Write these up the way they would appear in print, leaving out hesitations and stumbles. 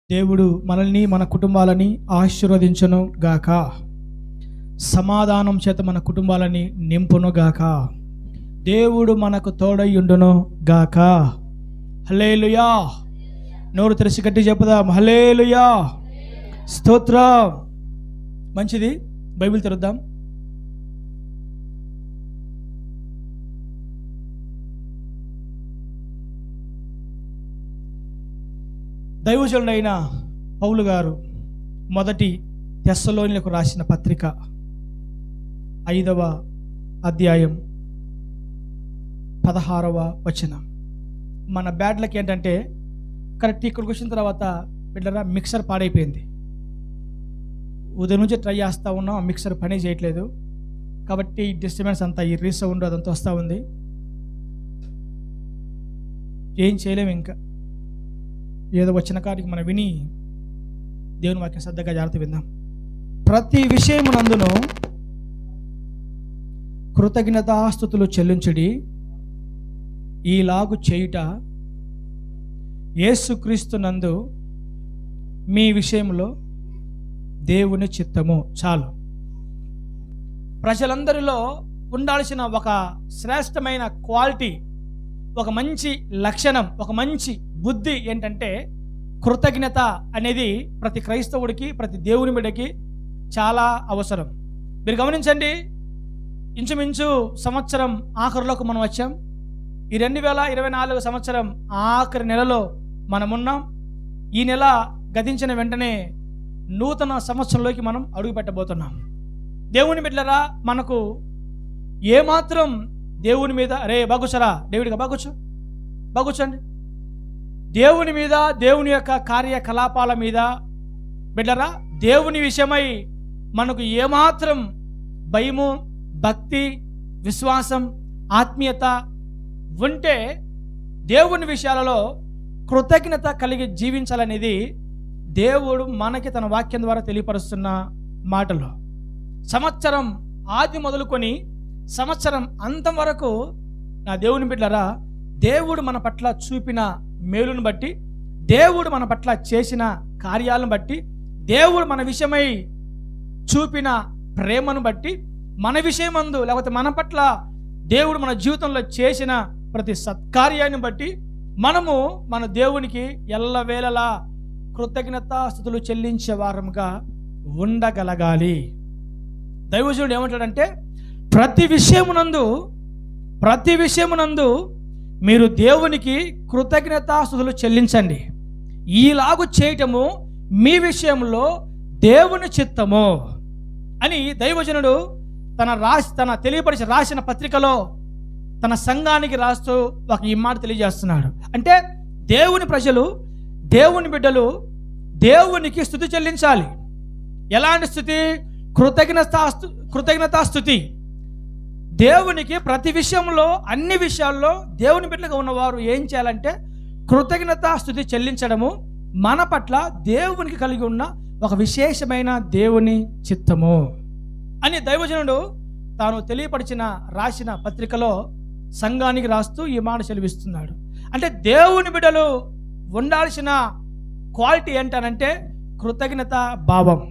దేవుడు మనల్ని మన కుటుంబాలని ఆశీర్వదించును గాక. సమాధానం చేత మన కుటుంబాలని నింపును గాక. దేవుడు మనకు తోడయ్యుండును గాక. హల్లెలూయా. నోరు తెరిచి గట్టి చెప్పుదాం, హల్లెలూయా, స్తోత్రం. మంచిది, బైబిల్ తెరుద్దాం. దైవజనుడైన పౌలు గారు మొదటి తెస్సలోనిలకు రాసిన పత్రిక 5వ అధ్యాయం 16వ వచనం. మన బ్యాడ్లకి ఏంటంటే కరెక్ట్ ఇక్కడికి వచ్చిన తర్వాత బిడ్డరా మిక్సర్ పాడైపోయింది. ఉదయం నుంచి ట్రై చేస్తూ ఉన్నాం, ఆ మిక్సర్ పని చేయట్లేదు. కాబట్టి డిస్టర్బెన్స్ అంతా, ఈ రీసౌండ్ అదంతా వస్తూ ఉంది. ఏం చేయలేము, ఇంకా ఏదో వచ్చిన కాడికి మనం విని దేవుని వాక్యం శ్రద్ధగా జాగ్రత్త విందాం. ప్రతి విషయమునందును కృతజ్ఞతాస్తుతులు చెల్లించుడి, ఈలాగు చేయుట యేసుక్రీస్తునందు మీ విషయంలో దేవుని చిత్తము. చాలు. ప్రజలందరిలో ఉండాల్సిన ఒక శ్రేష్టమైన క్వాలిటీ, ఒక మంచి లక్షణం, ఒక మంచి బుద్ధి ఏంటంటే కృతజ్ఞత అనేది ప్రతి క్రైస్తవుడికి, ప్రతి దేవుని బిడ్డకి చాలా అవసరం. మీరు గమనించండి, ఇంచుమించు సంవత్సరం ఆఖరులోకి మనం వచ్చాం. ఈ 2024 సంవత్సరం ఆఖరి నెలలో మనమున్నాం. ఈ నెల గతించిన వెంటనే నూతన సంవత్సరంలోకి మనం అడుగు పెట్టబోతున్నాం. దేవుని బిడ్డలారా, మనకు ఏమాత్రం దేవుని మీద రే బాగుచరా దేవుడిగా బాగుచండి, దేవుని మీద, దేవుని యొక్క కార్యకలాపాల మీద బిడ్డరా, దేవుని విషయమై మనకు ఏమాత్రం భయము, భక్తి, విశ్వాసం, ఆత్మీయత ఉంటే దేవుని విషయాలలో కృతజ్ఞత కలిగి జీవించాలనేది దేవుడు మనకి తన వాక్యం ద్వారా తెలియపరుస్తున్న మాటలు. సంవత్సరం ఆది మొదలుకొని సంవత్సరం అంతం వరకు నా దేవుని బిడ్డలారా, దేవుడు మన పట్ల చూపిన మేలును బట్టి, దేవుడు మన పట్ల చేసిన కార్యాలను బట్టి, దేవుడు మన విషయమై చూపిన ప్రేమను బట్టి, మన విషయమందు లేకపోతే మన పట్ల దేవుడు మన జీవితంలో చేసిన ప్రతి సత్కార్యాన్ని బట్టి మనము మన దేవునికి ఎల్లవేళలా కృతజ్ఞతాస్తుతులు చెల్లించే వారముగా ఉండగలగాలి. దైవజనుడు ఏమంటాడంటే, ప్రతి విషయమునందు మీరు దేవునికి కృతజ్ఞతాస్తుతులు చెల్లించండి, ఈలాగు చేయటము మీ విషయంలో దేవుని చిత్తము అని దైవజనుడు తన తెలియపరిచి రాసిన పత్రికలో తన సంఘానికి రాస్తూ ఒక ఈ మాట తెలియజేస్తున్నాడు. అంటే దేవుని ప్రజలు, దేవుని బిడ్డలు దేవునికి స్తుతి చెల్లించాలి. ఎలాంటి స్తుతి? కృతజ్ఞతాస్తుతి. దేవునికి ప్రతి విషయంలో, అన్ని విషయాల్లో దేవుని బిడ్డలుగా ఉన్నవారు ఏం చేయాలంటే కృతజ్ఞతాస్తుతి చెల్లించడము మన పట్ల దేవునికి కలిగి ఉన్న ఒక విశేషమైన దేవుని చిత్తము అని దైవజనుడు తాను రాసిన పత్రికలో సంఘానికి రాస్తూ ఈ మాట సెలవిస్తున్నాడు. అంటే దేవుని బిడ్డలు ఉండాల్సిన క్వాలిటీ ఏంటనంటే కృతజ్ఞత భావం.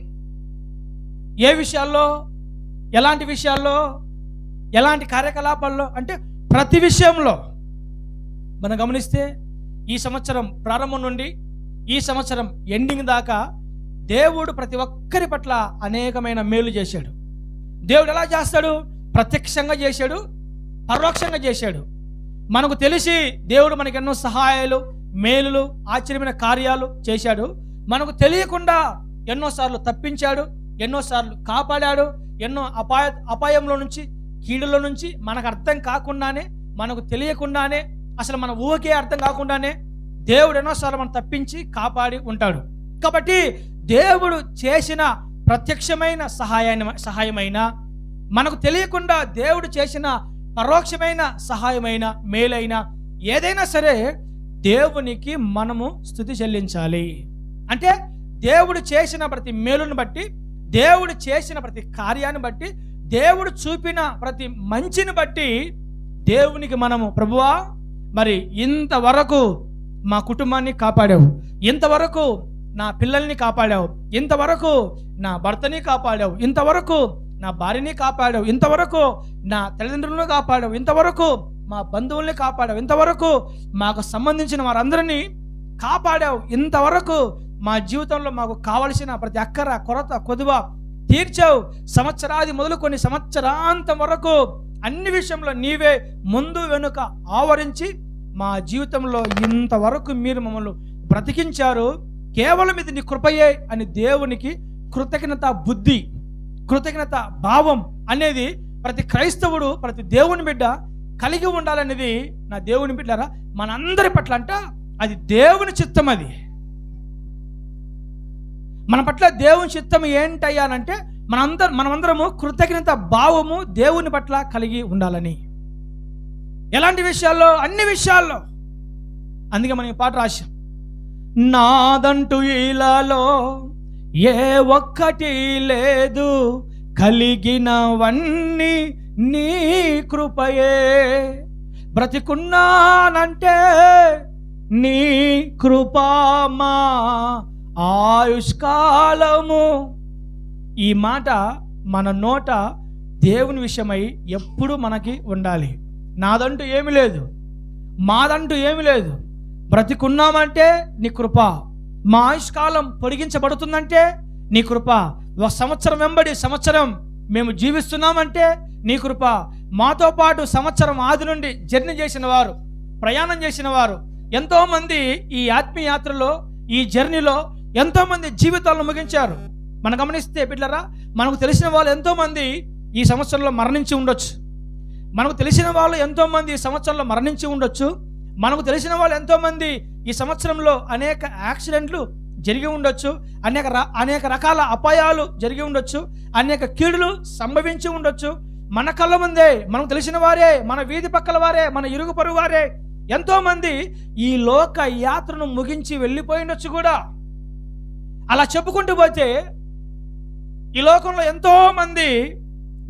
ఏ విషయాల్లో, ఎలాంటి విషయాల్లో, ఎలాంటి కార్యకలాపాల్లో అంటే ప్రతి విషయంలో. మనం గమనిస్తే ఈ సంవత్సరం ప్రారంభం నుండి ఈ సంవత్సరం ఎండింగ్ దాకా దేవుడు ప్రతి ఒక్కరి పట్ల అనేకమైన మేలు చేశాడు. దేవుడు ఎలా చేస్తాడు? ప్రత్యక్షంగా చేశాడు, పరోక్షంగా చేశాడు. మనకు తెలిసి దేవుడు మనకు ఎన్నో సహాయాలు, మేలులు, ఆశ్చర్యమైన కార్యాలు చేశాడు. మనకు తెలియకుండా ఎన్నోసార్లు తప్పించాడు, ఎన్నోసార్లు కాపాడాడు. ఎన్నో అపాయంలో నుంచి, కీడులో నుంచి మనకు అర్థం కాకుండానే, మనకు తెలియకుండానే, అసలు మన ఊహకే అర్థం కాకుండానే దేవుడు ఎన్నోసార్లు మనం తప్పించి కాపాడి ఉంటాడు. కాబట్టి దేవుడు చేసిన ప్రత్యక్షమైన సహాయమైన, మనకు తెలియకుండా దేవుడు చేసిన పరోక్షమైన సహాయమైన, మేలైన ఏదైనా సరే దేవునికి మనము స్తుతి చెల్లించాలి. అంటే దేవుడు చేసిన ప్రతి మేలును బట్టి, దేవుడు చేసిన ప్రతి కార్యాన్ని బట్టి, దేవుడు చూపిన ప్రతి మంచిని బట్టి దేవునికి మనము, ప్రభువా మరి ఇంతవరకు మా కుటుంబాన్ని కాపాడావు, ఇంతవరకు నా పిల్లల్ని కాపాడావు, ఇంతవరకు నా భర్తని కాపాడావు, ఇంతవరకు నా భార్యని కాపాడావు, ఇంతవరకు నా తల్లిదండ్రులను కాపాడావు, ఇంతవరకు మా బంధువుల్ని కాపాడావు, ఇంతవరకు మాకు సంబంధించిన వారందరినీ కాపాడావు, ఇంతవరకు మా జీవితంలో మాకు కావలసిన ప్రతి అక్కర కొరత కొదువ తీర్చావు, సంవత్సరాది మొదలుకొని సంవత్సరాంతం వరకు అన్ని విషయంలో నీవే ముందు వెనుక ఆవరించి మా జీవితంలో ఇంతవరకు మీరు మమ్మల్ని బ్రతికించారు, కేవలం ఇది నీ కృపయే అని దేవునికి కృతజ్ఞత బుద్ధి, కృతజ్ఞత భావం అనేది ప్రతి క్రైస్తవుడు, ప్రతి దేవుని బిడ్డ కలిగి ఉండాలనేది నా దేవుని బిడ్డరా మనందరి పట్ల అంట అది దేవుని చిత్తం. అది మన పట్ల దేవుని చిత్తం ఏంటయ్యానంటే మనమందరము కృతజ్ఞత భావము దేవుని పట్ల కలిగి ఉండాలని. ఎలాంటి విషయాల్లో? అన్ని విషయాల్లో. అందుకే మనం ఈ పాట రాశాం, నాదంటూ ఇలాలో ఏ ఒక్కటి లేదు, కలిగినవన్నీ నీ కృపయే, బ్రతికున్నానంటే నీ కృపమా ఆయుష్కాలము. ఈ మాట మన నోట దేవుని విషయమై ఎప్పుడు మనకి ఉండాలి. నాదంటూ ఏమి లేదు, మాదంటూ ఏమి లేదు, బ్రతికున్నామంటే నీ కృప, మా ఆయుష్కాలం పొడిగించబడుతుందంటే నీ కృప, ఒక సంవత్సరం వెంబడి సంవత్సరం మేము జీవిస్తున్నామంటే నీ కృప, మాతో పాటు సంవత్సరం ఆది నుండి జర్నీ చేసిన వారు, ప్రయాణం చేసిన వారు ఎంతోమంది ఈ ఆత్మీయ యాత్రలో, ఈ జర్నీలో ఎంతోమంది జీవితాలను ముగించారు. మనం గమనిస్తే బిడ్డలారా, మనకు తెలిసిన వాళ్ళు ఎంతోమంది ఈ సంవత్సరంలో మరణించి ఉండొచ్చు, మనకు తెలిసిన వాళ్ళు ఎంతోమంది ఈ సంవత్సరంలో మరణించి ఉండొచ్చు, మనకు తెలిసిన వాళ్ళు ఎంతోమంది ఈ సంవత్సరంలో అనేక యాక్సిడెంట్లు జరిగి ఉండొచ్చు, అనేక రకాల అపాయాలు జరిగి ఉండొచ్చు, అనేక కీడులు సంభవించి ఉండొచ్చు. మన కళ్ళ ముందే మనకు తెలిసిన వారే, మన వీధి పక్కల వారే, మన ఇరుగు పొరుగు వారే ఎంతోమంది ఈ లోక యాత్రను ముగించి వెళ్ళిపోయిండొచ్చు కూడా. అలా చెప్పుకుంటూ పోతే ఈ లోకంలో ఎంతోమంది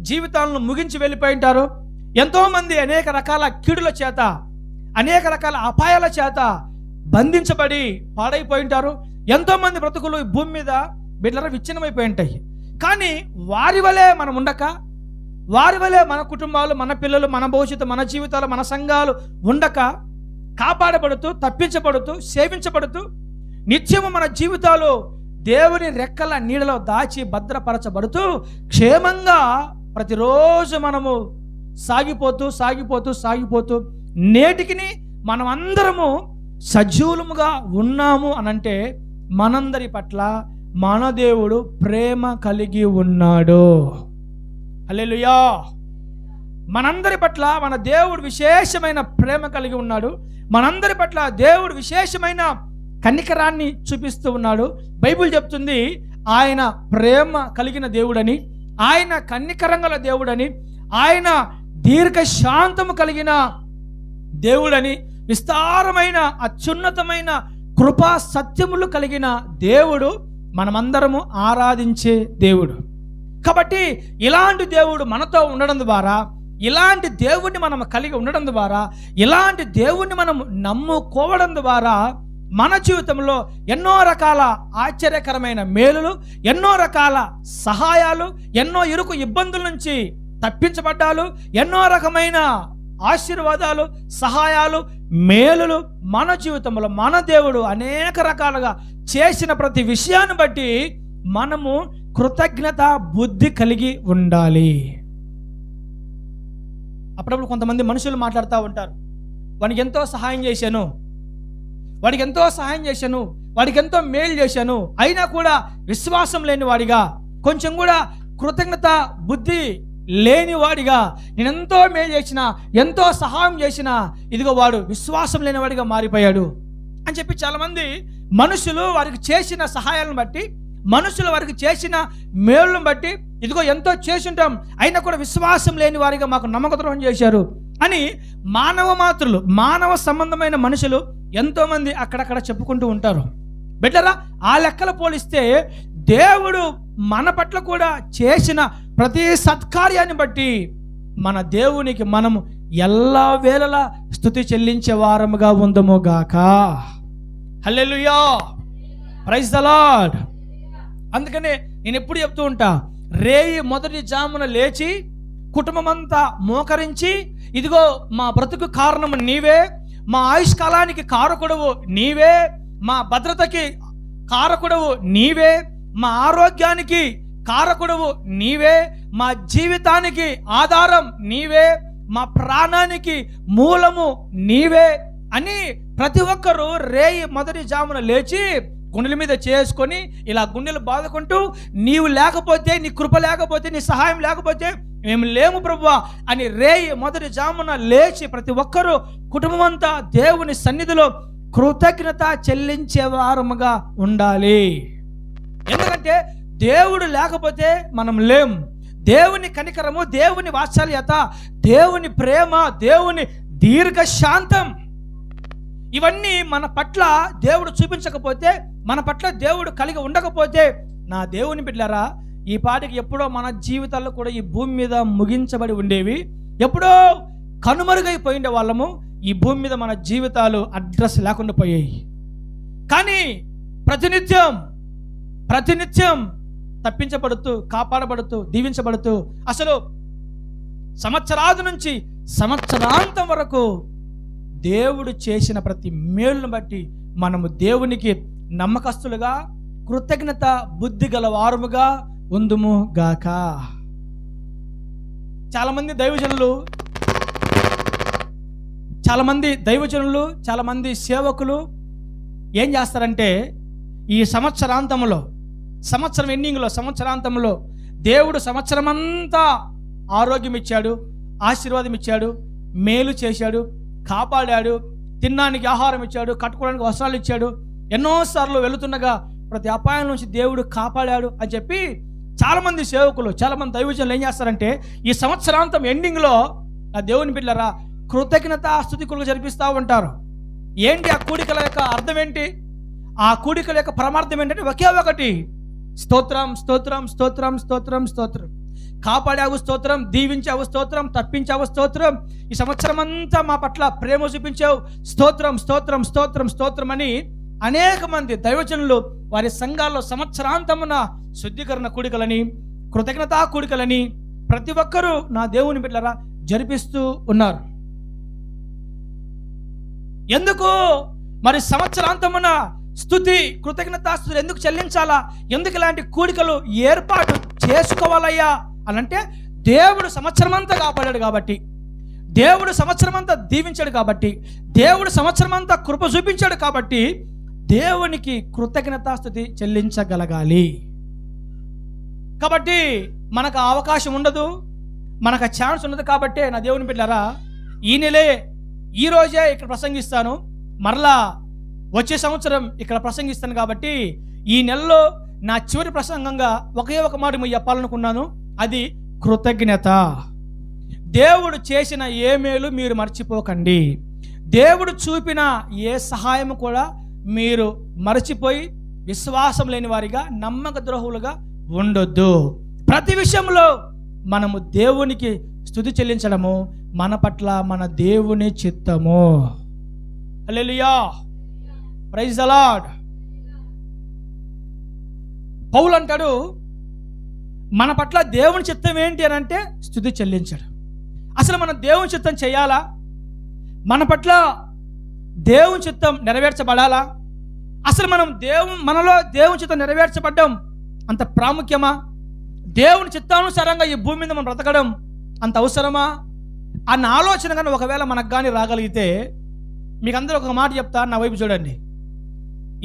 జీవితాలను ముగించి వెళ్ళిపోయి ఉంటారు. ఎంతోమంది అనేక రకాల కీడుల చేత, అనేక రకాల అపాయాల చేత బంధించబడి పాడైపోయి ఉంటారు. ఎంతోమంది బ్రతుకులు ఈ భూమి మీద బిడ్డల విచ్ఛిన్నమైపోయి ఉంటాయి. కానీ వారి వలె మనం ఉండక, వారి వలె మన కుటుంబాలు, మన పిల్లలు, మన భవిష్యత్తు, మన జీవితాలు, మన సంఘాలు ఉండక కాపాడబడుతూ, తప్పించబడుతూ, సేవించబడుతూ నిత్యము మన జీవితాలు దేవుని రెక్కల నీడలో దాచి భద్రపరచబడుతూ క్షేమంగా ప్రతిరోజు మనము సాగిపోతూ సాగిపోతూ సాగిపోతూ నేటికి మనం అందరము సజీవులముగా ఉన్నాము అనంటే మనందరి పట్ల మన దేవుడు ప్రేమ కలిగి ఉన్నాడు. హల్లెలూయా. మనందరి పట్ల మన దేవుడు విశేషమైన ప్రేమ కలిగి ఉన్నాడు. మనందరి పట్ల దేవుడు విశేషమైన కనికరాన్ని చూపిస్తూ ఉన్నాడు. బైబిల్ చెప్తుంది ఆయన ప్రేమ కలిగిన దేవుడని, ఆయన కనికరంగల దేవుడని, ఆయన దీర్ఘశాంతము కలిగిన దేవుడని, విస్తారమైన అత్యున్నతమైన కృపా సత్యములు కలిగిన దేవుడు, మనమందరము ఆరాధించే దేవుడు. కాబట్టి ఇలాంటి దేవుడు మనతో ఉండడం ద్వారా, ఇలాంటి దేవుణ్ణి మనం కలిగి ఉండడం ద్వారా, ఇలాంటి దేవుణ్ణి మనం నమ్ముకోవడం ద్వారా మన జీవితంలో ఎన్నో రకాల ఆశ్చర్యకరమైన మేలులు, ఎన్నో రకాల సహాయాలు, ఎన్నో ఇరుకు ఇబ్బందుల నుంచి తప్పించబడ్డాలు, ఎన్నో రకమైన ఆశీర్వాదాలు, సహాయాలు, మేలులు మన జీవితంలో మన దేవుడు అనేక రకాలుగా చేసిన ప్రతి విషయాన్ని బట్టి మనము కృతజ్ఞత బుద్ధి కలిగి ఉండాలి. అప్పుడప్పుడు కొంతమంది మనుషులు మాట్లాడుతూ ఉంటారు, వానికి ఎంతో సహాయం చేశాను, వాడికి ఎంతో సహాయం చేశాను, వాడికి ఎంతో మేలు చేశాను, అయినా కూడా విశ్వాసం లేని వాడిగా, కొంచెం కూడా కృతజ్ఞత బుద్ధి లేని వాడిగా, నేను ఎంతో మేలు చేసిన, ఎంతో సహాయం చేసిన, ఇదిగో వాడు విశ్వాసం లేని వాడిగా మారిపోయాడు అని చెప్పి చాలామంది మనుషులు వారికి చేసిన సహాయాలను బట్టి, మనుషులు వారికి చేసిన మేలును బట్టి, ఇదిగో ఎంతో చేసి ఉంటాం అయినా కూడా విశ్వాసం లేని వారిగా మాకు నమ్మక ద్రోహం చేశారు అని మానవ మాతృలు, మానవ సంబంధమైన మనుషులు ఎంతోమంది అక్కడక్కడ చెప్పుకుంటూ ఉంటారు. బిడ్డరా, ఆ లెక్కలు పోలిస్తే దేవుడు మన పట్ల కూడా చేసిన ప్రతి సత్కార్యాన్ని బట్టి మన దేవునికి మనము ఎల్ల వేళలా స్తుతి చెల్లించే వారముగా ఉందము గాక. హల్లెలూయా. Praise the Lord. అందుకనే నేను ఎప్పుడు చెప్తూ ఉంటా, రేయి మొదటి జామున లేచి కుటుంబమంతా మోకరించి, ఇదిగో మా బ్రతుకు కారణము నీవే, మా ఆయుష్కాలానికి కారకుడవు నీవే, మా భద్రతకి కారకుడవు నీవే, మా ఆరోగ్యానికి కారకుడవు నీవే, మా జీవితానికి ఆధారం నీవే, మా ప్రాణానికి మూలము నీవే అని ప్రతి ఒక్కరూ రేయి మొదటి జామున లేచి గుండెల మీద చేసుకొని ఇలా గుండెలు బాదుకుంటూ, నీవు లేకపోతే, నీ కృప లేకపోతే, నీ సహాయం లేకపోతే మేము లేము ప్రభువా అని రేయి మొదటి జామున లేచి ప్రతి ఒక్కరూ కుటుంబమంతా దేవుని సన్నిధిలో కృతజ్ఞత చెల్లించేవారముగా ఉండాలి. ఎందుకంటే దేవుడు లేకపోతే మనం లేం. దేవుని కనికరము, దేవుని వాత్సల్యత, దేవుని ప్రేమ, దేవుని దీర్ఘశాంతం, ఇవన్నీ మన పట్ల దేవుడు చూపించకపోతే, మన పట్ల దేవుడు కలిగి ఉండకపోతే, నా దేవుని బిడ్డలారా, ఈ పాటికి ఎప్పుడో మన జీవితాల్లో కూడా ఈ భూమి మీద ముగించబడి ఉండేవి, ఎప్పుడో కనుమరుగైపోయిండే వాళ్ళము. ఈ భూమి మీద మన జీవితాలు అడ్రస్ లేకుండా పోయాయి. కానీ ప్రతినిత్యం తప్పించబడుతూ, కాపాడబడుతూ, దీవించబడుతూ, అసలు సంవత్సరాది నుంచి సంవత్సరాంతం వరకు దేవుడు చేసిన ప్రతి మేలును బట్టి మనము దేవునికి నమ్మకస్తులుగా, కృతజ్ఞత బుద్ధి గల వారముగా ఉందుము గాక. చాలామంది దైవజనులు, చాలామంది సేవకులు ఏం చేస్తారంటే, ఈ సంవత్సరాంతంలో, సంవత్సరం ఎండింగ్లో, సంవత్సరాంతంలో దేవుడు సంవత్సరం అంతా ఆరోగ్యం ఇచ్చాడు, ఆశీర్వాదం ఇచ్చాడు, మేలు చేశాడు, కాపాడాడు, తినడానికి ఆహారం ఇచ్చాడు, కట్టుకోవడానికి వస్త్రాలు ఇచ్చాడు, ఎన్నోసార్లు వెళుతుండగా ప్రతి అపాయం నుంచి దేవుడు కాపాడాడు అని చెప్పి చాలామంది సేవకులు, చాలామంది దైవజనులు ఏం చేస్తారంటే, ఈ సంవత్సరాంతం ఎండింగ్లో ఆ దేవుని బిడ్డలారా కృతజ్ఞత స్తుతికులు జరిపిస్తూ ఉంటారు. ఏంటి ఆ కూడికల యొక్క అర్థం ఏంటి? ఆ కూడికల యొక్క పరమార్థం ఏంటంటే ఒకే ఒకటి, స్తోత్రం స్తోత్రం స్తోత్రం స్తోత్రం స్తోత్రం. కాపాడావు స్తోత్రం, దీవించావు స్తోత్రం, తప్పించావు స్తోత్రం, ఈ సంవత్సరం అంతా మా పట్ల ప్రేమ చూపించావు స్తోత్రం స్తోత్రం స్తోత్రం స్తోత్రం అని అనేక మంది దైవజనులు వారి సంఘాల్లో సంవత్సరాంతమున శుద్ధీకరణ కూడికలని, కృతజ్ఞతా కూడికలని ప్రతి ఒక్కరూ నా దేవుని బిడ్డలారా జరిపిస్తూ ఉన్నారు. ఎందుకు మరి సంవత్సరాంతమున స్తుతి, కృతజ్ఞతాస్తుతులు ఎందుకు చెల్లించాలా? ఎందుకు ఇలాంటి కూడికలు ఏర్పాటు చేసుకోవాలయ్యా అనంటే, దేవుడు సంవత్సరం అంతా కాపాడాడు కాబట్టి, దేవుడు సంవత్సరం అంతా దీవించాడు కాబట్టి, దేవుడు సంవత్సరం అంతా కృప చూపించాడు కాబట్టి దేవునికి కృతజ్ఞతాస్తుతి చెల్లించగలగాలి. కాబట్టి మనకు అవకాశం ఉండదు, మనకు ఛాన్స్ ఉండదు. కాబట్టి నా దేవుని బిడ్డలారా, ఈ నెలే, ఈ రోజే ఇక్కడ ప్రసంగిస్తాను, మరలా వచ్చే సంవత్సరం ఇక్కడ ప్రసంగిస్తాను. కాబట్టి ఈ నెలలో నా చివరి ప్రసంగంగా ఒకే ఒక మాట మీకు చెప్పాలనుకున్నాను, అది కృతజ్ఞత. దేవుడు చేసిన ఏ మేలు మీరు మర్చిపోకండి. దేవుడు చూపిన ఏ సహాయం కూడా మీరు మరచిపోయి విశ్వాసం లేని వారిగా, నమ్మక ద్రోహులుగా ఉండొద్దు. ప్రతి విషయంలో మనము దేవునికి స్తుతి చెల్లించడము మన పట్ల మన దేవుని చిత్తము. హల్లెలూయా, ప్రైజ్ ద లార్డ్. పౌలు అంటాడు, మన పట్ల దేవుని చిత్తం ఏంటి అని అంటే స్తుతి చెల్లించడం. అసలు మనం దేవుని చిత్తం చేయాలా? మన పట్ల దేవుని చిత్తం నెరవేర్చబడాలా? అసలు మనలో దేవుని చిత్తం నెరవేర్చబడ్డం అంత ప్రాముఖ్యమా? దేవుని చిత్తానుసారంగా ఈ భూమి మీద మనం బ్రతకడం అంత అవసరమా అన్న ఆలోచన కానీ ఒకవేళ మనకు కానీ రాగలిగితే, మీకు అందరూ ఒక మాట చెప్తా, నా వైపు చూడండి.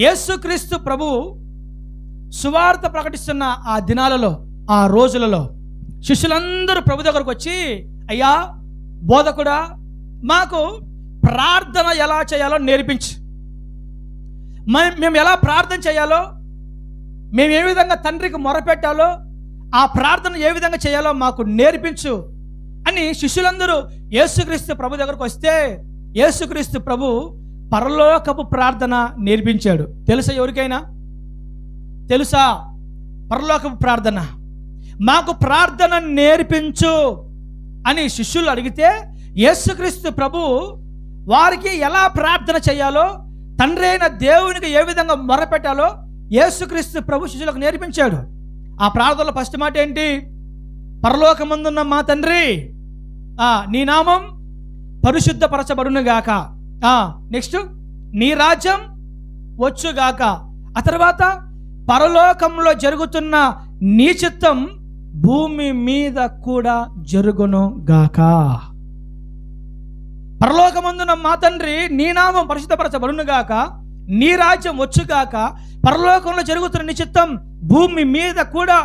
యేసుక్రీస్తు ప్రభు సువార్త ప్రకటిస్తున్న ఆ దినాలలో, ఆ రోజులలో శిష్యులందరూ ప్రభు దగ్గరకు వచ్చి, అయ్యా బోధకుడా, మాకు ప్రార్థన ఎలా చేయాలో నేర్పించు, మేము ఎలా ప్రార్థన చేయాలో, మేము ఏ విధంగా తండ్రికి మొరపెట్టాలో, ఆ ప్రార్థన ఏ విధంగా చేయాలో మాకు నేర్పించు అని శిష్యులందరూ యేసుక్రీస్తు ప్రభు దగ్గరకు వస్తే, యేసుక్రీస్తు ప్రభు పరలోకపు ప్రార్థన నేర్పించాడు. తెలుసా? ఎవరికైనా తెలుసా? పరలోకపు ప్రార్థన, మాకు ప్రార్థన నేర్పించు అని శిష్యులు అడిగితే, యేసుక్రీస్తు ప్రభు వారికి ఎలా ప్రార్థన చేయాలో, తండ్రి అయిన దేవునికి ఏ విధంగా మొరపెట్టాలో యేసుక్రీస్తు ప్రభు శిష్యులకు నేర్పించాడు. ఆ ప్రార్థనలో ఫస్ట్ మాట ఏంటి? పరలోకమందున్న మా తండ్రి, నీ నామం పరిశుద్ధపరచబడునుగాక. నెక్స్ట్, నీ రాజ్యం వచ్చుగాక. ఆ తర్వాత పరలోకంలో జరుగుతున్న నీ చిత్తం భూమి మీద కూడా జరుగును గాక. పరలోకమందున మా తండ్రి, నీ నామం పరిశుద్ధపరచబడును గాక, నీ రాజ్యం వచ్చుగాక, పరలోకంలో జరుగుతున్న నీ చిత్తం భూమి మీద కూడా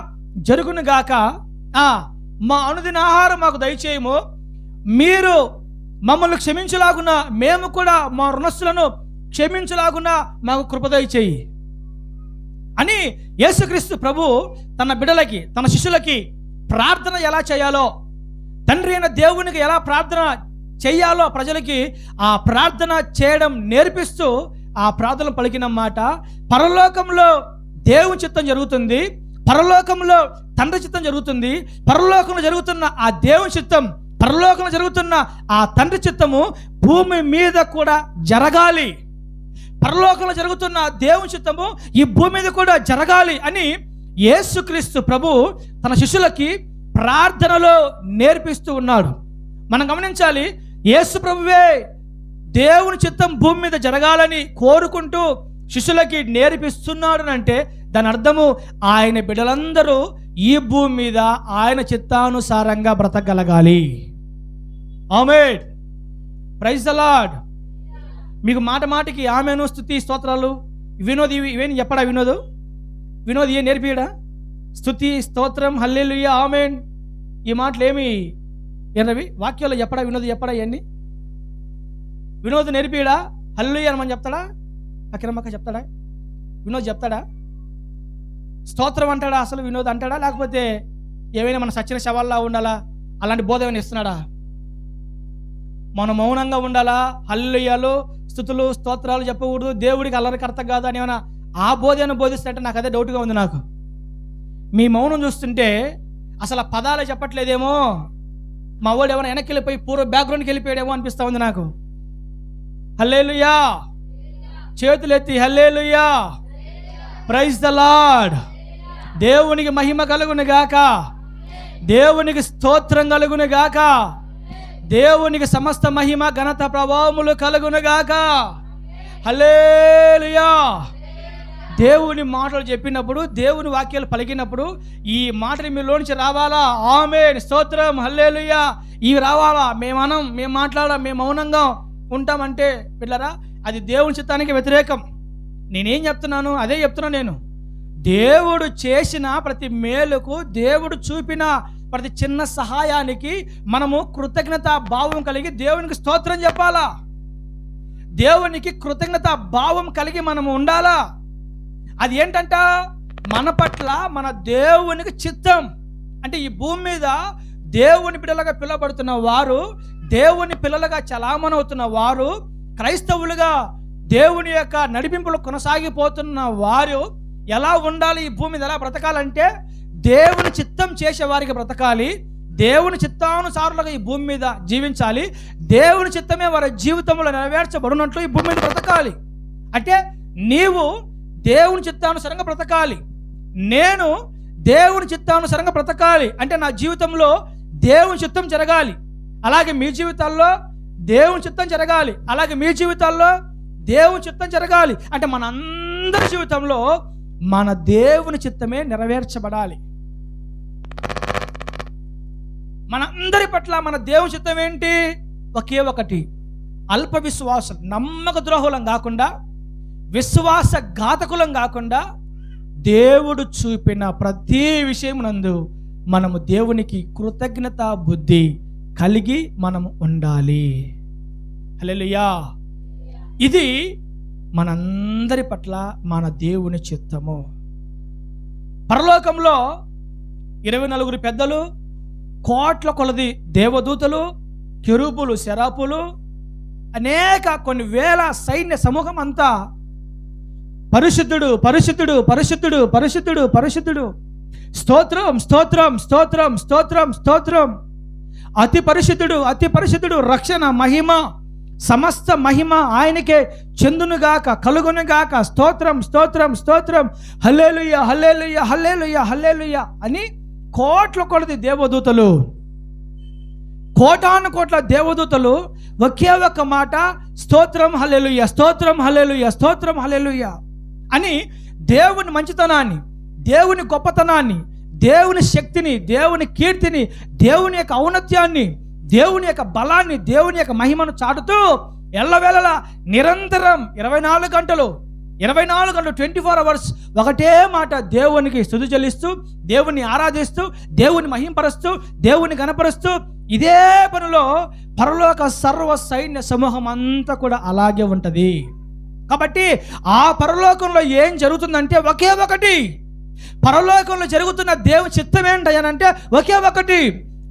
జరుగును గాక. మా అనుదిన ఆహారం మాకు దయచేయము, మీరు మమ్మల్ని క్షమించలాగున మేము కూడా మా రుణస్తులను క్షమించలాగున మాకు కృప దయచేయి అని యేసుక్రీస్తు ప్రభు తన బిడ్డలకి, తన శిష్యులకి ప్రార్థన ఎలా చేయాలో, తండ్రి అయిన దేవునికి ఎలా ప్రార్థన చేయాలో ప్రజలకి ఆ ప్రార్థన చేయడం నేర్పిస్తూ ఆ ప్రార్థన పలికిన మాట, పరలోకంలో దేవుని చిత్తం జరుగుతుంది, పరలోకంలో తండ్రి చిత్తం జరుగుతుంది, పరలోకంలో జరుగుతున్న ఆ దేవుని చిత్తం, పరలోకంలో జరుగుతున్న ఆ తండ్రి చిత్తము భూమి మీద కూడా జరగాలి. పరలోకంలో జరుగుతున్న దేవుని చిత్తము ఈ భూమి మీద కూడా జరగాలి అని యేసుక్రీస్తు ప్రభు తన శిష్యులకి ప్రార్థనలో నేర్పిస్తూ ఉన్నాడు. మనం గమనించాలి, యేసు ప్రభువే దేవుని చిత్తం భూమి మీద జరగాలని కోరుకుంటూ శిష్యులకి నేర్పిస్తున్నాడు అంటే దాని అర్థము ఆయన బిడ్డలందరూ ఈ భూమి మీద ఆయన చిత్తానుసారంగా బ్రతకగలగాలి. ఆమేన్, ప్రైజ్ ద లార్డ్. మీకు మాట మాటికి ఆమెను స్తుతి స్తోత్రాలు వినోద్ ఇవేని చెప్పడా? వినోద్ ఏ నేర్పియడా? స్తుతి స్తోత్రం హల్లెలూయా ఆమేన్ ఈ మాటలు ఏమి రవి వాక్యాల్లో చెప్పడా? వినోద్ చెప్పడా? ఇవన్నీ వినోద్ నేర్పియడా? హల్లెలూయా అని మనం చెప్తాడా? అకిరమ్మక్క చెప్తాడా? వినోద్ చెప్తాడా? స్తోత్రం అంటాడా? అసలు వినోద్ అంటాడా? లేకపోతే ఏమైనా మన సచిన శవాల్లా ఉండాలా? అలాంటి బోధ ఏమైనా ఇస్తున్నాడా? మనం మౌనంగా ఉండాలా? హల్లెలూయాలు స్తుతులు స్తోత్రాలు చెప్పకూడదు, దేవుడికి అల్లరికర్త కాదు అని ఏమైనా ఆ బోధను బోధిస్తుంటే నాకు అదే డౌట్గా ఉంది. నాకు మీ మౌనం చూస్తుంటే అసలు ఆ పదాలే చెప్పట్లేదేమో, మా వాడు ఏమైనా వెనక్కి వెళ్ళిపోయి పూర్వ బ్యాక్గ్రౌండ్కి వెళ్ళిపోయాడేమో అనిపిస్తూ ఉంది నాకు. హల్లెలూయా, చేతులెత్తి హల్లెలూయా, ప్రైజ్ ద లార్డ్. దేవునికి మహిమ కలుగును గాక, దేవునికి స్తోత్రం కలుగును గాక, దేవునికి సమస్త మహిమ ఘనత ప్రభావములు కలుగును గాక. హల్లెలూయా. దేవుని మాటలు చెప్పినప్పుడు, దేవుని వాక్యాలు పలికినప్పుడు ఈ మాటలు మీలోంచి రావాలా? ఆమేన్, స్తోత్రం, హల్లెలూయా ఇవి రావాలా? మేము మాట్లాడాం, మేము మౌనంగా ఉంటామంటే పిల్లరా అది దేవుని చిత్తానికి వ్యతిరేకం. నేనేం చెప్తున్నాను అదే చెప్తున్నాను. నేను దేవుడు చేసిన ప్రతి మేలుకు, దేవుడు చూపిన ప్రతి చిన్న సహాయానికి మనము కృతజ్ఞత భావం కలిగి దేవునికి స్తోత్రం చెప్పాలా? దేవునికి కృతజ్ఞత భావం కలిగి మనము ఉండాలా? అది ఏంటంట? మన పట్ల మన దేవునికి చిత్తం. అంటే ఈ భూమి మీద దేవుని బిడ్డలుగా పిలువబడుతున్న వారు, దేవుని పిల్లలుగా చలామణవుతున్న వారు, క్రైస్తవులుగా దేవుని యొక్క నడిపింపులు కొనసాగిపోతున్న వారు ఎలా ఉండాలి? ఈ భూమి మీద ఎలా బ్రతకాలంటే దేవుని చిత్తం చేసే వారికి బ్రతకాలి, దేవుని చిత్తానుసారులుగా ఈ భూమి మీద జీవించాలి, దేవుని చిత్తమే వారి జీవితంలో నెరవేర్చబడినట్లు ఈ భూమి మీద బ్రతకాలి. అంటే నీవు దేవుని చిత్తానుసారంగా బ్రతకాలి, నేను దేవుని చిత్తానుసారంగా బ్రతకాలి. అంటే నా జీవితంలో దేవుని చిత్తం జరగాలి, అలాగే మీ జీవితాల్లో దేవుని చిత్తం జరగాలి, అలాగే మీ జీవితాల్లో దేవుని చిత్తం జరగాలి. అంటే మన అందరి జీవితంలో మన దేవుని చిత్తమే నెరవేర్చబడాలి. మన అందరి పట్ల మన దేవుని చిత్తం ఏంటి? ఒకే ఒకటి, అల్ప విశ్వాసం, నమ్మక ద్రోహులం కాకుండా, విశ్వాస ఘాతకులం కాకుండా, దేవుడు చూపిన ప్రతి విషయం నందు మనము దేవునికి కృతజ్ఞత బుద్ధి కలిగి మనము ఉండాలి. హల్లెలూయా. ఇది మనందరి పట్ల మన దేవుని చిత్తము. పరలోకంలో 24 పెద్దలు, కోట్ల కొలది దేవదూతలు, కెరూబులు, శరాపులు, అనేక కొన్ని వేల సైన్య సమూహం అంతా పరిశుద్ధుడు పరిశుద్ధుడు పరిశుద్ధుడు పరిశుద్ధుడు పరిశుద్ధుడు, స్తోత్రం స్తోత్రం స్తోత్రం స్తోత్రం స్తోత్రం, అతి పరిశుద్ధుడు అతి పరిశుద్ధుడు, రక్షణ మహిమ సమస్త మహిమ ఆయనకే చెందునుగాక, కలుగునుగాక, స్తోత్రం స్తోత్రం స్తోత్రం, హల్లెలూయా హల్లెలూయా హల్లెలూయా హల్లెలూయా అని కోట్ల కొలది దేవదూతలు, కోటాను కోట్ల దేవదూతలు ఒకే ఒక్క మాట, స్తోత్రం హల్లెలూయా స్తోత్రం హల్లెలూయా స్తోత్రం హల్లెలూయా అని దేవుని మంచితనాన్ని, దేవుని గొప్పతనాన్ని, దేవుని శక్తిని, దేవుని కీర్తిని, దేవుని యొక్క ఔన్నత్యాన్ని, దేవుని యొక్క బలాన్ని, దేవుని యొక్క మహిమను చాటుతూ ఎల్లవేళలా నిరంతరం 24 గంటలు 24 అవర్స్ ఒకటే మాట దేవునికి స్తుతి చెల్లిస్తూ, దేవుని ఆరాధిస్తూ, దేవుని మహింపరుస్తూ, దేవుని గణపరుస్తూ, ఇదే పనిలో పరలోక సర్వ సైన్య సమూహం అంతా కూడా అలాగే ఉంటుంది. కాబట్టి ఆ పరలోకంలో ఏం జరుగుతుందంటే ఒకే ఒకటి. పరలోకంలో జరుగుతున్న దేవుని చిత్తం ఏంటంటే ఒకే ఒకటి.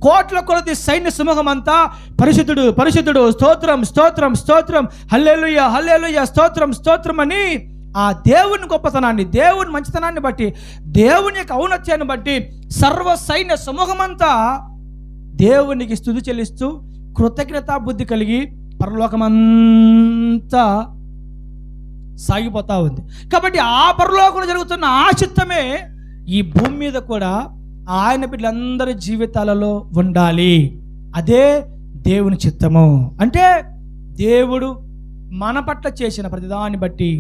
కోట్ల కొలది సైన్య సమూహం అంతా పరిశుద్ధుడు పరిశుద్ధుడు, స్తోత్రం స్తోత్రం స్తోత్రం, హల్లెలూయా హల్లెలూయా స్తోత్రం స్తోత్రం అని ఆ దేవుని గొప్పతనాన్ని, దేవుని మంచితనాన్ని బట్టి, దేవుని యొక్క ఔన్నత్యాన్ని బట్టి సర్వ సైన్య సమూహం అంతా దేవునికి స్తుతి చెల్లిస్తూ కృతజ్ఞతా బుద్ధి కలిగి పరలోకమంతా సాగిపోతా ఉంది. కాబట్టి ఆ పరలోకంలో జరుగుతున్న ఆ చిత్తమే ఈ భూమి మీద కూడా ఆయన బిడ్డలందరి జీవితాలలో ఉండాలి. అదే దేవుని చిత్తము. అంటే దేవుడు మన పట్ల చేసిన ప్రతిదాన్ని బట్టి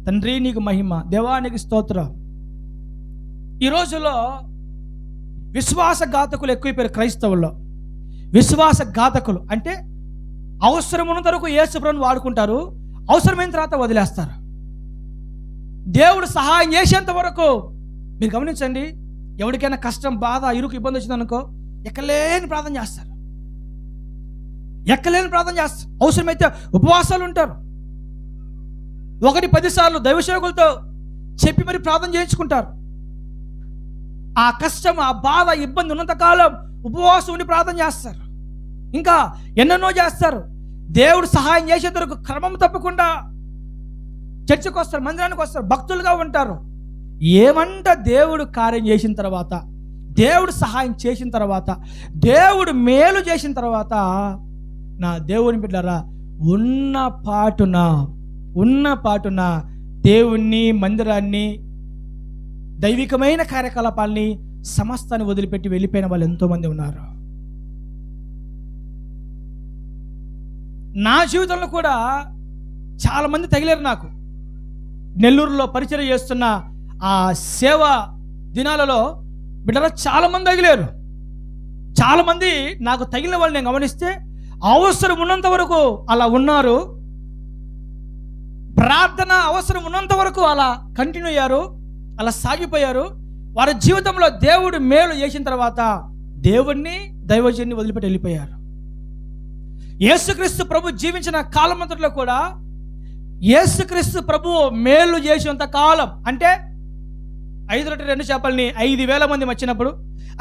తండ్రి నీకు మహిమ, దేవానికి స్తోత్రం. ఈ రోజుల్లో విశ్వాసఘాతకులు ఎక్కువైపోయారు క్రైస్తవుల్లో. విశ్వాసఘాతకులు అంటే అవసరమున్నంత వరకు యేసుప్రభువుని వాడుకుంటారు, అవసరమైన తర్వాత వదిలేస్తారు. దేవుడు సహాయం చేసేంత వరకు మీరు గమనించండి, ఎవరికైనా కష్టం, బాధ, ఇరుకు, ఇబ్బంది వచ్చిందనుకో ఎక్కలేని ప్రార్థన చేస్తారు, ఎక్కలేని ప్రార్థన చేస్తారు. అవసరమైతే ఉపవాసాలు ఉంటారు. 1-10 సార్లు దైవసేవకులతో చెప్పి మరి ప్రార్థన చేయించుకుంటారు. ఆ కష్టం, ఆ బాధ, ఇబ్బంది ఉన్నంతకాలం ఉపవాసం ఉండి ప్రార్థన చేస్తారు. ఇంకా ఎన్నెన్నో చేస్తారు. దేవుడు సహాయం చేసే వరకు క్రమం తప్పకుండా చర్చకు వస్తారు, మందిరానికి వస్తారు, భక్తులుగా ఉంటారు. ఏమంట దేవుడు కార్యం చేసిన తర్వాత, దేవుడు సహాయం చేసిన తర్వాత, దేవుడు మేలు చేసిన తర్వాత, నా దేవుని బిడ్డలారా, ఉన్న పాటున దేవుణ్ణి, మందిరాన్ని, దైవికమైన కార్యకలాపాలని సమస్తాన్ని వదిలిపెట్టి వెళ్ళిపోయిన వాళ్ళు ఎంతోమంది ఉన్నారు. నా జీవితంలో కూడా చాలామంది తగిలేరు. నాకు నెల్లూరులో పరిచయం చేస్తున్న ఆ సేవా దినాలలో బిడ్డలో చాలామంది తగిలేరు. చాలామంది నాకు తగిలిన వాళ్ళు నేను గమనిస్తే అవసరం ఉన్నంత వరకు అలా ఉన్నారు. ప్రార్థన అవసరం ఉన్నంత వరకు అలా కంటిన్యూ అయ్యారు, అలా సాగిపోయారు. వారి జీవితంలో దేవుడు మేలు చేసిన తర్వాత దేవుణ్ణి, దైవజన్ని వదిలిపెట్టి వెళ్ళిపోయారు. యేసుక్రీస్తు ప్రభు జీవించిన కాలమంతట్లో కూడా యేసుక్రీస్తు ప్రభు మేలు చేసినంత కాలం, అంటే 5 రొట్టెలు 2 చేపల్ని 5,000 మంది వచ్చినప్పుడు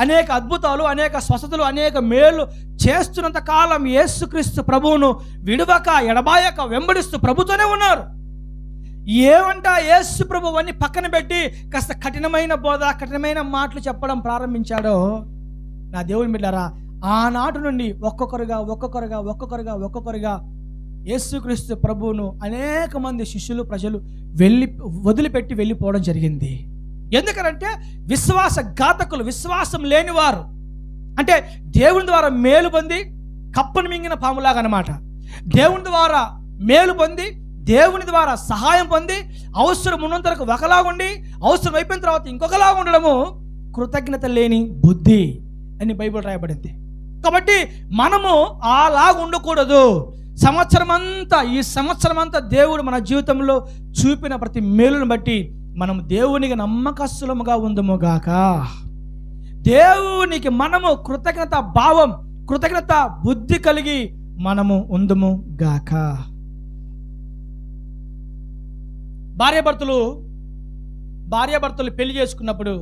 అనేక అద్భుతాలు, అనేక స్వస్థతలు, అనేక మేలు చేస్తున్నంత కాలం యేసుక్రీస్తు ప్రభువును విడవక, ఎడబాయక, వెంబడిస్తూ ప్రభుతోనే ఉన్నారు. ఏమంట యేసు ప్రభు అన్ని పక్కన పెట్టి కాస్త కఠినమైన బోధ, కఠినమైన మాటలు చెప్పడం ప్రారంభించాడో, నా దేవుని బిడ్డలారా, ఆనాటి నుండి ఒక్కొక్కరుగా యేసుక్రీస్తు ప్రభువును అనేక మంది శిష్యులు, ప్రజలు వదిలిపెట్టి వెళ్ళిపోవడం జరిగింది. ఎందుకనంటే విశ్వాసఘాతకులు, విశ్వాసం లేనివారు, అంటే దేవుని ద్వారా మేలు పొంది కప్పను మింగిన పాములాగా అన్నమాట. దేవుని ద్వారా మేలు పొంది, దేవుని ద్వారా సహాయం పొంది, అవసరం ఉన్నంత వరకు ఒకలాగుండి, అవసరం అయిపోయిన తర్వాత ఇంకొకలాగా ఉండడము కృతజ్ఞత లేని బుద్ధి అని బైబిల్ రాయబడింది. కాబట్టి మనము అలాగా ఉండకూడదు. ఈ సంవత్సరం అంతా దేవుడు మన జీవితంలో చూపిన ప్రతి మేలును బట్టి మనం దేవునికి నమ్మకస్తులముగా ఉందముగాక. దేవునికి మనము కృతజ్ఞత భావం, కృతజ్ఞత బుద్ధి కలిగి మనము ఉందము గాక. భార్యాభర్తలు పెళ్లి చేసుకున్నప్పుడు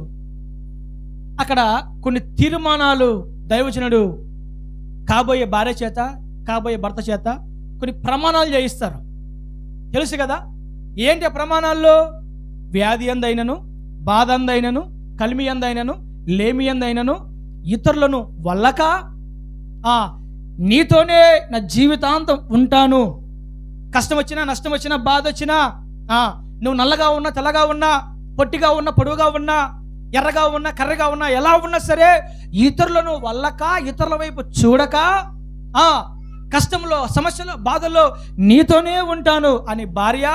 అక్కడ కొన్ని తీర్మానాలు దైవజనుడు కాబోయే భార్య చేత, కాబోయే భర్త చేత కొన్ని ప్రమాణాలు చేయిస్తారు. తెలుసు కదా ఏంటి ఆ ప్రమాణాల్లో? వ్యాధి అందైనను, బాధ అందైనను, కలిమి అందైనను, లేమి అందైనను, ఇతరులను వల్లక, నీతోనే నా జీవితాంతం ఉంటాను. కష్టం వచ్చినా, నష్టం వచ్చినా, బాధ వచ్చినా, నువ్వు నల్లగా ఉన్నా, తెల్లగా ఉన్నా, పొట్టిగా ఉన్నా, పొడవుగా ఉన్నా, ఎర్రగా ఉన్నా, కర్రగా ఉన్నా, ఎలా ఉన్నా సరే ఇతరులను వల్లక, ఇతరుల వైపు చూడక, కష్టంలో, సమస్యలో, బాధల్లో నీతోనే ఉంటాను అని భార్య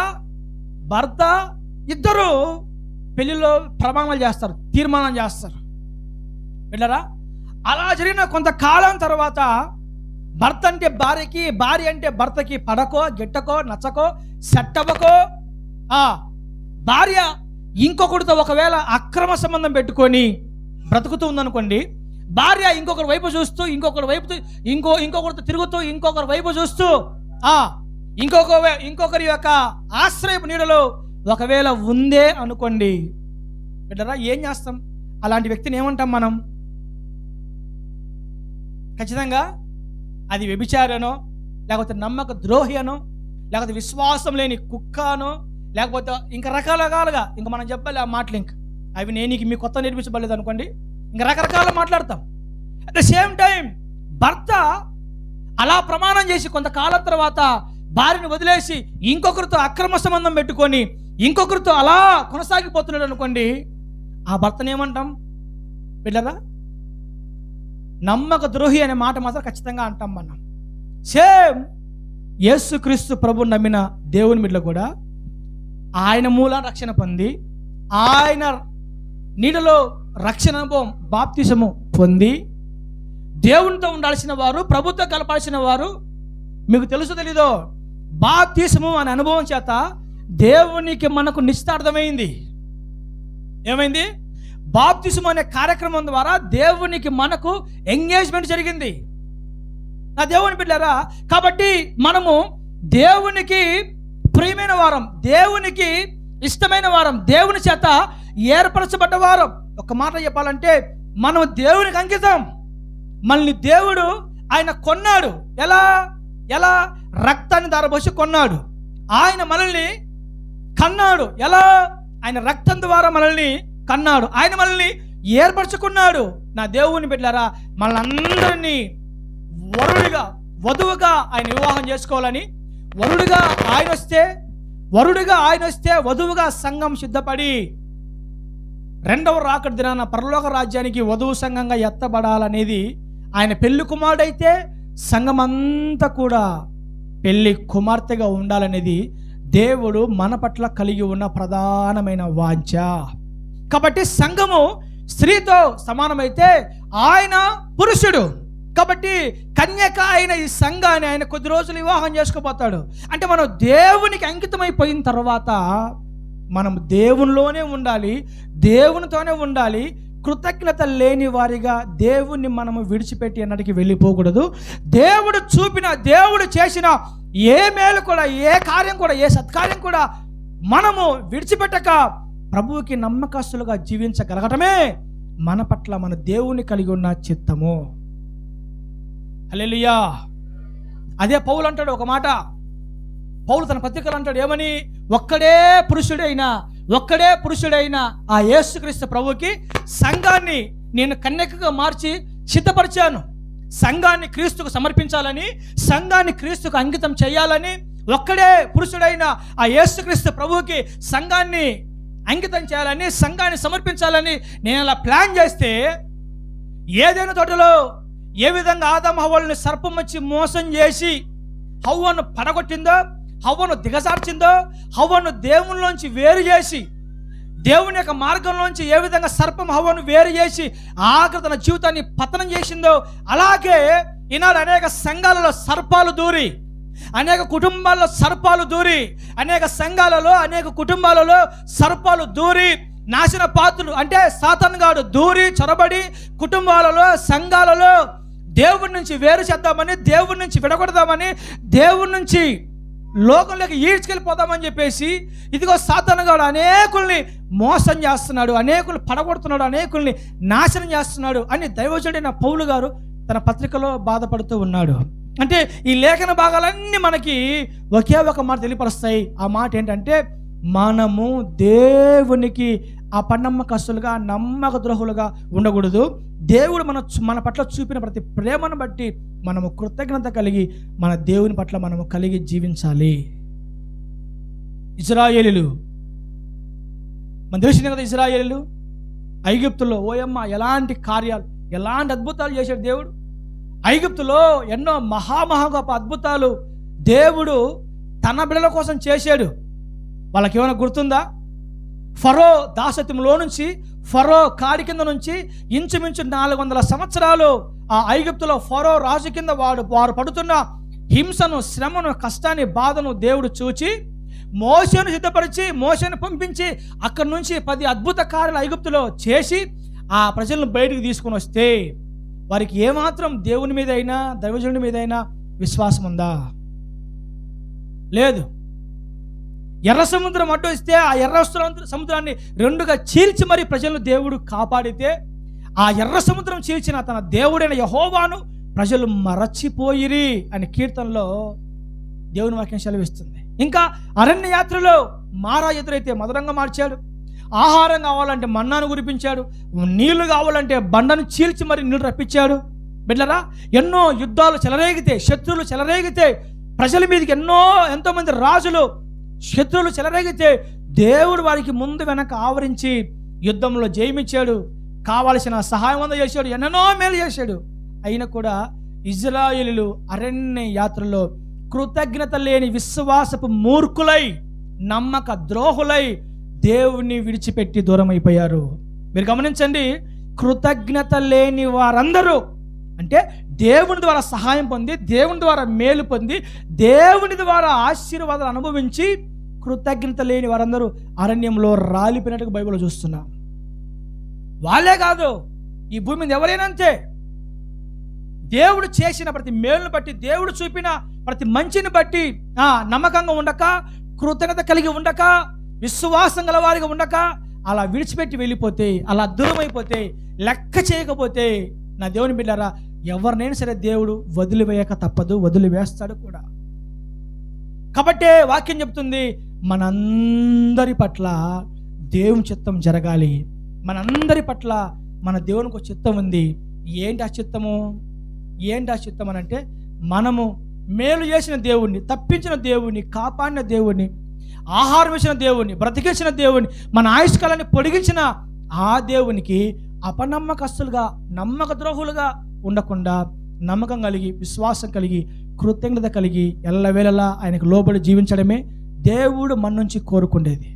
భర్త ఇద్దరు పెళ్లిలో ప్రమాణాలు చేస్తారు, తీర్మానం చేస్తారు. వెళ్ళరా? అలా జరిగిన కొంతకాలం తర్వాత భర్త అంటే భార్యకి, భార్య అంటే భర్తకి పడకో, గిట్టకో, నచ్చకో, సెట్ అవ్వకో, భార్య ఇంకొకరితో ఒకవేళ అక్రమ సంబంధం పెట్టుకొని బ్రతుకుతూ ఉందనుకోండి, భార్య ఇంకొకరి వైపు చూస్తూ, ఇంకొకరితో తిరుగుతూ, ఇంకొకరి వైపు చూస్తూ, ఇంకొకరి యొక్క ఆశ్రయపు నీడలో ఒకవేళ ఉందే అనుకోండి, బిడ్డరా, ఏం చేస్తాం? అలాంటి వ్యక్తిని ఏమంటాం మనం? ఖచ్చితంగా అది వ్యభిచారనో, లేకపోతే నమ్మక ద్రోహి అనో, లేకపోతే విశ్వాసం లేని కుక్క అనో, లేకపోతే ఇంకా రకరకాలుగా ఇంకా మనం చెప్పాలి ఆ మాటలు. ఇంకా అవి నేను మీ కొత్త నేర్పించబడలేదు అనుకోండి, ఇంకా రకరకాల మాట్లాడతాం. అట్ ద సేమ్ టైం భర్త అలా ప్రమాణం చేసి కొంతకాలం తర్వాత భార్యను వదిలేసి ఇంకొకరితో అక్రమ సంబంధం పెట్టుకొని ఇంకొకరితో అలా కొనసాగిపోతున్నాడు అనుకోండి, ఆ భర్తను ఏమంటాం బిడ్డరా? నమ్మక ద్రోహి అనే మాట మాత్రం ఖచ్చితంగా అంటాం మనం. సేమ్ యేసుక్రీస్తు ప్రభు నమ్మిన దేవుని బిడ్డలు కూడా ఆయన మూల రక్షణ పొంది, ఆయన నీడలో రక్షణ అనుభవం, బాప్తిసము పొంది దేవునితో ఉండాల్సిన వారు, ప్రభుత్వం కలపాల్సిన వారు, మీకు తెలుసు తెలీదో, బాప్తిసము అనే అనుభవం చేత దేవునికి మనకు నిశ్చితార్థమైంది. ఏమైంది? బాప్తిసము అనే కార్యక్రమం ద్వారా దేవునికి మనకు ఎంగేజ్మెంట్ జరిగింది. నా దేవుని బిడ్డలారా, కాబట్టి మనము దేవునికి ప్రియమైన వారం, దేవునికి ఇష్టమైన వారం, దేవుని చేత ఏర్పరచబడ్డ వారం. ఒక మాట చెప్పాలంటే మనం దేవునికి అంకితం. మనల్ని దేవుడు ఆయన కొన్నాడు. ఎలా? రక్తాన్ని ధారపోసి కొన్నాడు. ఆయన మనల్ని కన్నాడు. ఎలా? ఆయన రక్తం ద్వారా మనల్ని కన్నాడు. ఆయన మనల్ని ఏర్పరచుకున్నాడు. నా దేవుని బిడ్డలారా, మనల్ని వధువుగా ఆయన వివాహం చేసుకోవాలని, వరుడుగా ఆయన వస్తే వధువుగా సంఘం సిద్ధపడి రెండవ రాకడ దినాన పరలోక రాజ్యానికి వధువు సంఘంగా ఎత్తబడాలనేది ఆయన పెళ్లి కుమారుడైతే సంఘం అంతా కూడా పెళ్లి కుమార్తెగా ఉండాలనేది దేవుడు మన పట్ల కలిగి ఉన్న ప్రధానమైన వాంఛ. కాబట్టి సంఘము స్త్రీతో సమానమైతే ఆయన పురుషుడు. కాబట్టి కన్యక అయిన ఈ సంఘాన్ని ఆయన కొద్ది రోజులు వివాహం చేసుకోబోతాడు. అంటే మనం దేవునికి అంకితమైపోయిన తర్వాత మనం దేవునిలోనే ఉండాలి, దేవునితోనే ఉండాలి. కృతజ్ఞత లేని వారిగా దేవుణ్ణి మనము విడిచిపెట్టి అన్నటికి వెళ్ళిపోకూడదు. దేవుడు చేసిన ఏ మేలు కూడా, ఏ కార్యం కూడా, ఏ సత్కార్యం కూడా మనము విడిచిపెట్టక ప్రభువుకి నమ్మకస్తులుగా జీవించగలగటమే మన పట్ల మన దేవుని కలిగి ఉన్న చిత్తము. హల్లెలూయా. అదే పౌలు అంటాడు ఒక మాట. పౌలు తన పత్రికలు అంటాడు ఏమని? ఒక్కడే పురుషుడైన ఆ యేసుక్రీస్తు ప్రభువుకి సంఘాన్ని నేను కన్యకగా మార్చి సిద్ధపరిచాను. సంఘాన్ని క్రీస్తుకు సమర్పించాలని, సంఘాన్ని క్రీస్తుకు అంకితం చేయాలని, ఒక్కడే పురుషుడైన ఆ యేసుక్రీస్తు ప్రభువుకి సంఘాన్ని అంకితం చేయాలని, సంఘాన్ని సమర్పించాలని నేను అలా ప్లాన్ చేస్తే, ఏదైనా తోటలో ఏ విధంగా ఆదాము హవ్వలను సర్పం వచ్చి మోసం చేసి హవ్వను పడగొట్టిందో, హవ్వను దిగజార్చిందో, హవ్వను దేవునిలోంచి వేరు చేసి, దేవుని యొక్క మార్గంలోంచి ఏ విధంగా సర్పం హవ్వను వేరు చేసి ఆఖరి తన జీవితాన్ని పతనం చేసిందో, అలాగే ఈనాడు అనేక సంఘాలలో సర్పాలు దూరి, అనేక కుటుంబాల్లో సర్పాలు దూరి, అనేక సంఘాలలో, అనేక కుటుంబాలలో సర్పాలు దూరి నాశన పాత్రులు అంటే సాతానుగాడు దూరి చొరబడి కుటుంబాలలో, సంఘాలలో దేవుడి నుంచి వేరు చేద్దామని, దేవుడి నుంచి విడగొడదామని, దేవుడి నుంచి లోకంలోకి ఈడ్చుకెళ్ళిపోదామని చెప్పేసి ఇదిగో సాతానుగాడు అనేకుల్ని మోసం చేస్తున్నాడు, అనేకులు పడగొడుతున్నాడు, అనేకుల్ని నాశనం చేస్తున్నాడు అని దైవజనుడైన పౌలు గారు తన పత్రికలో బాధపడుతూ ఉన్నాడు. అంటే ఈ లేఖన భాగాలన్నీ మనకి ఒకే ఒక మాట తెలియపరుస్తాయి. ఆ మాట ఏంటంటే, మనము దేవునికి అపనమ్మకస్తులుగా, నమ్మక ద్రోహులుగా ఉండకూడదు. దేవుడు మన పట్ల చూపిన ప్రతి ప్రేమను బట్టి మనము కృతజ్ఞత కలిగి మన దేవుని పట్ల మనము కలిగి జీవించాలి. ఇశ్రాయేలీలు, మన తెలిసింది కదా, ఇశ్రాయేలీలు ఐగుప్తులో ఓయమ్మ ఎలాంటి కార్యాలు, ఎలాంటి అద్భుతాలు చేశాడు దేవుడు. ఐగుప్తులో ఎన్నో మహా గొప్ప అద్భుతాలు దేవుడు తన బిడ్డల కోసం చేశాడు. వాళ్ళకి ఏమైనా గుర్తుందా? ఫరో దాసత్వంలో నుంచి, ఫరో కాడి కింద నుంచి ఇంచుమించు 400 సంవత్సరాలు ఆ ఐగుప్తులో ఫరో రాజు కింద వారు పడుతున్న హింసను, శ్రమను, కష్టాన్ని, బాధను దేవుడు చూచి మోషేను సిద్ధపరిచి మోషేను పంపించి అక్కడి నుంచి 10 అద్భుత కార్యాలు ఐగుప్తులో చేసి ఆ ప్రజలను బయటకు తీసుకొని వస్తే వారికి ఏమాత్రం దేవుని మీద అయినా దైవజనుడి మీద అయినా విశ్వాసం ఉందా? లేదు. ఎర్ర సముద్రం అడ్డు వస్తే ఆ ఎర్ర సముద్రాన్ని 2గా చీల్చి మరి ప్రజలను దేవుడు కాపాడితే ఆ ఎర్ర సముద్రం చీల్చిన తన దేవుడైన యెహోవాను ప్రజలు మరచిపోయిరి అని కీర్తనలో దేవుని వాక్యం సెలవిస్తుంది. ఇంకా అరణ్య యాత్రలో మారా ఎదురైతే మధురంగా మార్చాడు. ఆహారం కావాలంటే మన్నాను కురిపించాడు. నీళ్లు కావాలంటే బండను చీల్చి మరి నీళ్లు రప్పించాడు. బిడ్డలారా, ఎన్నో యుద్ధాలు చెలరేగితే, శత్రువులు చెలరేగితే, ప్రజల మీదకి ఎంతోమంది రాజులు శత్రువులు చెలరేగితే దేవుడు వారికి ముందు వెనక ఆవరించి యుద్ధంలో జయమిచ్చాడు. కావలసిన సహాయం అంతా చేశాడు. ఎన్నెన్నో మేలు చేశాడు. అయినా కూడా ఇశ్రాయేలీయులు అరణ్య యాత్రలో కృతజ్ఞత లేని విశ్వాసపు మూర్ఖులై, నమ్మక ద్రోహులై దేవుణ్ణి విడిచిపెట్టి దూరం అయిపోయారు. మీరు గమనించండి, కృతజ్ఞత లేని వారందరూ అంటే దేవుని ద్వారా సహాయం పొంది, దేవుని ద్వారా మేలు పొంది, దేవుని ద్వారా ఆశీర్వాదాలు అనుభవించి కృతజ్ఞత లేని వారందరూ అరణ్యంలో రాలిపోయినట్టుగా బైబిల్లో చూస్తున్నాం. వాళ్ళే కాదు, ఈ భూమి మీద ఎవరైనా అంతే. దేవుడు చేసిన ప్రతి మేలును బట్టి, దేవుడు చూపిన ప్రతి మంచిని బట్టి నమ్మకంగా ఉండక, కృతజ్ఞత కలిగి ఉండక, విశ్వాసం గల వారిగా ఉండక అలా విడిచిపెట్టి వెళ్ళిపోతే, అలా దూరమైపోతే, లెక్క చేయకపోతే, నా దేవుని బిడ్డారా, ఎవరినైనా సరే దేవుడు వదిలివేయక తప్పదు, వదిలివేస్తాడు కూడా. కాబట్టే వాక్యం చెప్తుంది, మనందరి పట్ల దేవుని చిత్తం జరగాలి. మనందరి పట్ల మన దేవునికి ఒక చిత్తం ఉంది. ఏంటి ఆ చిత్తము? ఏంటి ఆ చిత్తం అని అంటే, మనము మేలు చేసిన దేవుణ్ణి, తప్పించిన దేవుణ్ణి, కాపాడిన దేవుణ్ణి, ఆహారం ఇచ్చిన దేవుణ్ణి, బ్రతికించిన దేవుణ్ణి, మన ఆయుష్కాలాన్ని పొడిగించిన ఆ దేవునికి అపనమ్మకస్తులుగా, నమ్మక ద్రోహులుగా ఉండకుండా నమ్మకం కలిగి, విశ్వాసం కలిగి, కృతజ్ఞత కలిగి ఎల్లవేళలా ఆయనకు లోబడి జీవించడమే దేవుడు మన నుంచి కోరుకునేది.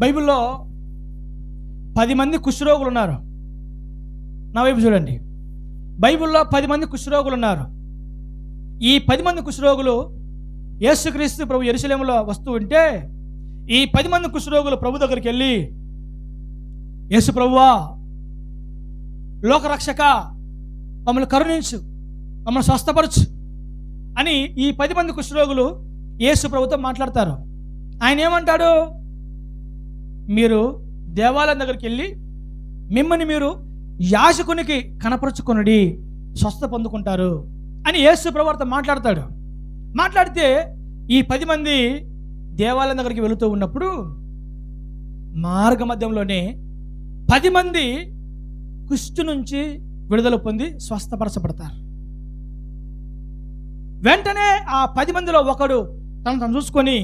బైబిల్లో 10 మంది కుష్ఠరోగులు ఉన్నారు. నా వైపు చూడండి. బైబిల్లో 10 మంది కుష్ఠరోగులు ఉన్నారు. ఈ 10 మంది కుష్ఠరోగులు యేసుక్రీస్తు ప్రభు యెరూషలేములో వస్తూ ఉంటే, ఈ 10 మంది కుష్ఠరోగులు ప్రభు దగ్గరికి వెళ్ళి, యేసు ప్రభువా, లోకరక్షక, మమ్మల్ని కరుణించు, మమ్మల్ని స్వస్థపరచు అని ఈ 10 మంది కుష్ఠరోగులు యేసు ప్రభుతో మాట్లాడతారు. ఆయన ఏమంటాడు? మీరు దేవాలయం దగ్గరికి వెళ్ళి మిమ్మల్ని మీరు యాజకునికి కనపరుచుకొనుడి, స్వస్థ పొందుకుంటారు అని యేసు ప్రభువుతో మాట్లాడతాడు. మాట్లాడితే ఈ 10 మంది దేవాలయం దగ్గరికి వెళుతూ ఉన్నప్పుడు మార్గ మధ్యంలోనే 10 మంది కుష్టు నుంచి విడుదల పొంది స్వస్థపరచబడతారు. వెంటనే ఆ 10 మందిలో ఒకడు తను చూసుకొని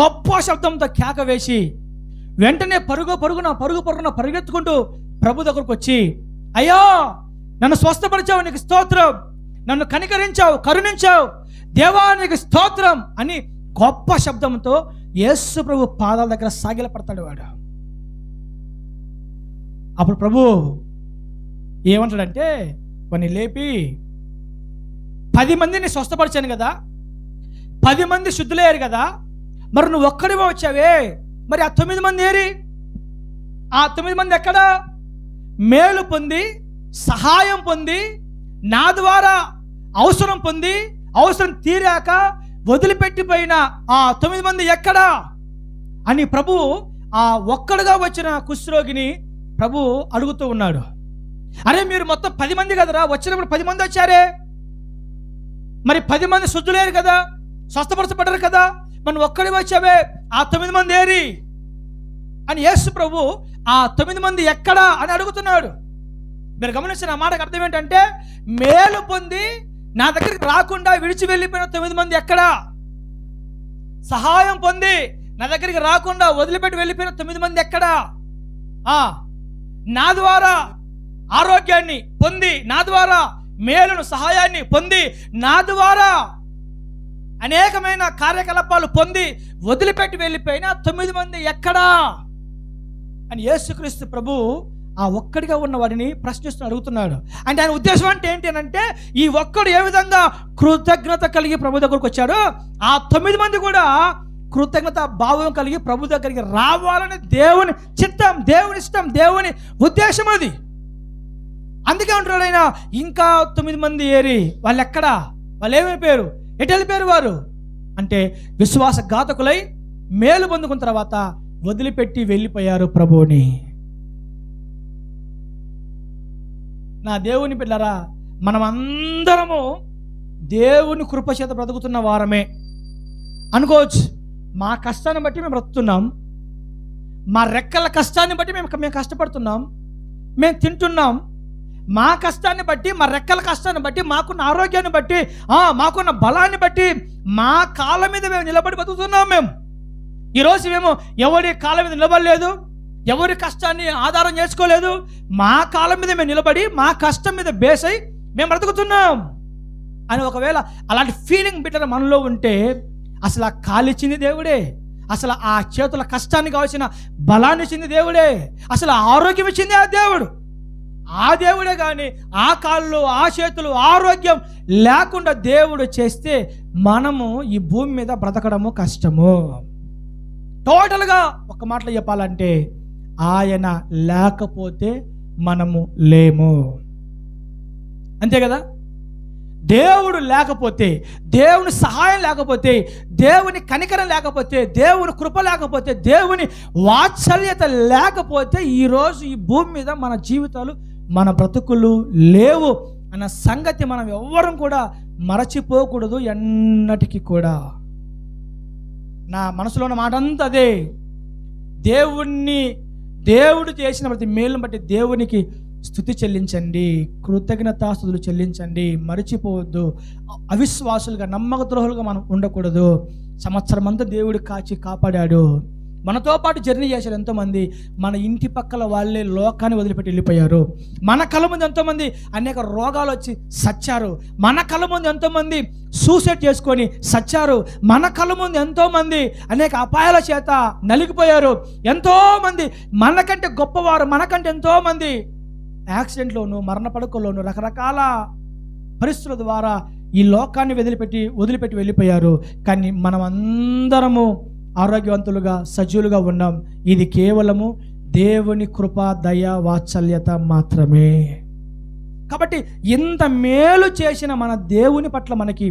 గొప్ప శబ్దంతో కేక వేసి వెంటనే పరుగు పరుగున పరిగెత్తుకుంటూ ప్రభు దగ్గరకు వచ్చి, అయ్యా, నన్ను స్వస్థపరిచావు, నీకు స్తోత్రం, నన్ను కనికరించావు, కరుణించావు, దేవానికి స్తోత్రం అని గొప్ప శబ్దంతో యేసు ప్రభు పాదాల దగ్గర సాగిలపడతాడు వాడు. అప్పుడు ప్రభు ఏమంటాడంటే, వాడిని లేపి, 10 మందిని స్వస్థపరిచాను కదా, 10 మంది శుద్ధులయ్యారు కదా, మరి నువ్వు ఒక్కడివే వచ్చావే, మరి ఆ 9 మంది ఏరి? ఆ 9 మంది ఎక్కడా? మేలు పొంది, సహాయం పొంది, నా ద్వారా అవసరం పొంది, అవసరం తీరాక వదిలిపెట్టిపోయిన ఆ 9 మంది ఎక్కడా అని ప్రభు ఆ ఒక్కడుగా వచ్చిన కుష్ఠరోగిని ప్రభు అడుగుతూ ఉన్నాడు. అరే, మీరు మొత్తం 10 మంది కదరా, వచ్చినప్పుడు 10 మంది వచ్చారే, మరి 10 మంది శుద్ధులేరు కదా, స్వస్థపరచబడ్డారు కదా, మనం ఒక్కడే వచ్చావే, ఆ 9 మంది ఏరి అని యేసు ప్రభు ఆ 9 మంది ఎక్కడా అని అడుగుతున్నాడు. మీరు గమనించిన మాటకు అర్థం ఏంటంటే, మేలు పొంది నా దగ్గరికి రాకుండా విడిచి వెళ్ళిపోయిన 9 మంది ఎక్కడా, సహాయం పొంది నా దగ్గరికి రాకుండా వదిలిపెట్టి వెళ్ళిపోయిన 9 మంది ఎక్కడా, నా ద్వారా ఆరోగ్యాన్ని పొంది, నా ద్వారా మేలును సహాయాన్ని పొంది, నా ద్వారా అనేకమైన కార్యకలాపాలు పొంది వదిలిపెట్టి వెళ్ళిపోయిన 9 మంది ఎక్కడా అని యేసుక్రీస్తు ప్రభు ఆ ఒక్కడిగా ఉన్న వాడిని ప్రశ్నిస్తూ అడుగుతున్నాడు. అంటే ఆయన ఉద్దేశం అంటే ఏంటి అని అంటే, ఈ ఒక్కడు ఏ విధంగా కృతజ్ఞత కలిగి ప్రభు దగ్గరకు వచ్చాడో, ఆ 9 మంది కూడా కృతజ్ఞత భావం కలిగి ప్రభు దగ్గరికి రావాలని దేవుని చిత్తం, దేవుని ఇష్టం, దేవుని ఉద్దేశం అది. అందుకే అంటున్నాడు ఆయన, ఇంకా 9 మంది ఏరి వాళ్ళు ఎక్కడా, వాళ్ళు ఏమైపోయారు, ఎటు వెళ్ళిపోయారు వారు అంటే, విశ్వాసఘాతకులై మేలు పొందుకున్న తర్వాత వదిలిపెట్టి వెళ్ళిపోయారు ప్రభువుని. నా దేవుని పిల్లరా, మనం అందరము దేవుని కృపచేత బ్రతుకుతున్న వారమే అనుకోవచ్చు. మా కష్టాన్ని బట్టి మేము బ్రతుకుతున్నాం, మా రెక్కల కష్టాన్ని బట్టి మేము కష్టపడుతున్నాం, మేము తింటున్నాం. మా కష్టాన్ని బట్టి, మా రెక్కల కష్టాన్ని బట్టి, మాకున్న ఆరోగ్యాన్ని బట్టి, మాకున్న బలాన్ని బట్టి మా కాళ్ళ మీద మేము నిలబడి బతుకుతున్నాం. మేము ఈరోజు మేము ఎవరి కాళ్ళ మీద నిలబడలేదు, ఎవరి కష్టాన్ని ఆధారం చేసుకోలేదు. మా కాళ్ళ మీద మేము నిలబడి, మా కష్టం మీద బేస్ అయి మేము బ్రతుకుతున్నాం అని ఒకవేళ అలాంటి ఫీలింగ్ బిడ్డ మనలో ఉంటే, అసలు ఆ కాళ్ళు ఇచ్చింది దేవుడే, అసలు ఆ చేతుల కష్టానికి కావాల్సిన బలాన్ని ఇచ్చింది దేవుడే, అసలు ఆరోగ్యం ఇచ్చింది ఆ దేవుడు. ఆ దేవుడే కానీ ఆ కాళ్ళు, ఆ చేతులు, ఆరోగ్యం లేకుండా దేవుడు చేస్తే మనము ఈ భూమి మీద బ్రతకడము కష్టము. టోటల్గా ఒక మాటలో చెప్పాలంటే, ఆయన లేకపోతే మనము లేము. అంతే కదా? దేవుడు లేకపోతే, దేవుని సహాయం లేకపోతే, దేవుని కనికరం లేకపోతే, దేవుని కృప లేకపోతే, దేవుని వాత్సల్యత లేకపోతే ఈరోజు ఈ భూమి మీద మన జీవితాలు, మన బ్రతుకులు లేవు అన్న సంగతి మనం ఎవ్వరం కూడా మరచిపోకూడదు ఎన్నటికీ కూడా. నా మనసులో ఉన్న మాట అంతా అదే. దేవుడు చేసిన ప్రతి మేలును బట్టి దేవునికి స్తుతి చెల్లించండి, కృతజ్ఞతాస్తుతులు చెల్లించండి, మరిచిపోవద్దు. అవిశ్వాసులుగా, నమ్మక ద్రోహులుగా మనం ఉండకూడదు. సంవత్సరం అంతా దేవుడు కాపాడాడు. మనతో పాటు జర్నీ చేశారు ఎంతోమంది. మన ఇంటి పక్కల వాళ్ళే లోకాన్ని వదిలిపెట్టి వెళ్ళిపోయారు. మన కళ్ళ ముందు ఎంతోమంది అనేక రోగాలు వచ్చి సచ్చారు. మన కళ్ళ ముందు ఎంతోమంది సూసైడ్ చేసుకొని సచ్చారు. మన కళ్ళ ముందు ఎంతోమంది అనేక అపాయాల చేత నలిగిపోయారు. ఎంతోమంది మనకంటే గొప్పవారు, మనకంటే ఎంతోమంది యాక్సిడెంట్లోను, మరణ పడకల్లోను, రకరకాల పరిస్థితుల ద్వారా ఈ లోకాన్ని వదిలిపెట్టి వెళ్ళిపోయారు. కానీ మనం అందరము ఆరోగ్యవంతులుగా, సజీవులుగా ఉన్నాం. ఇది కేవలము దేవుని కృప, దయ, వాత్సల్యత మాత్రమే. కాబట్టి ఇంత మేలు చేసిన మన దేవుని పట్ల మనకి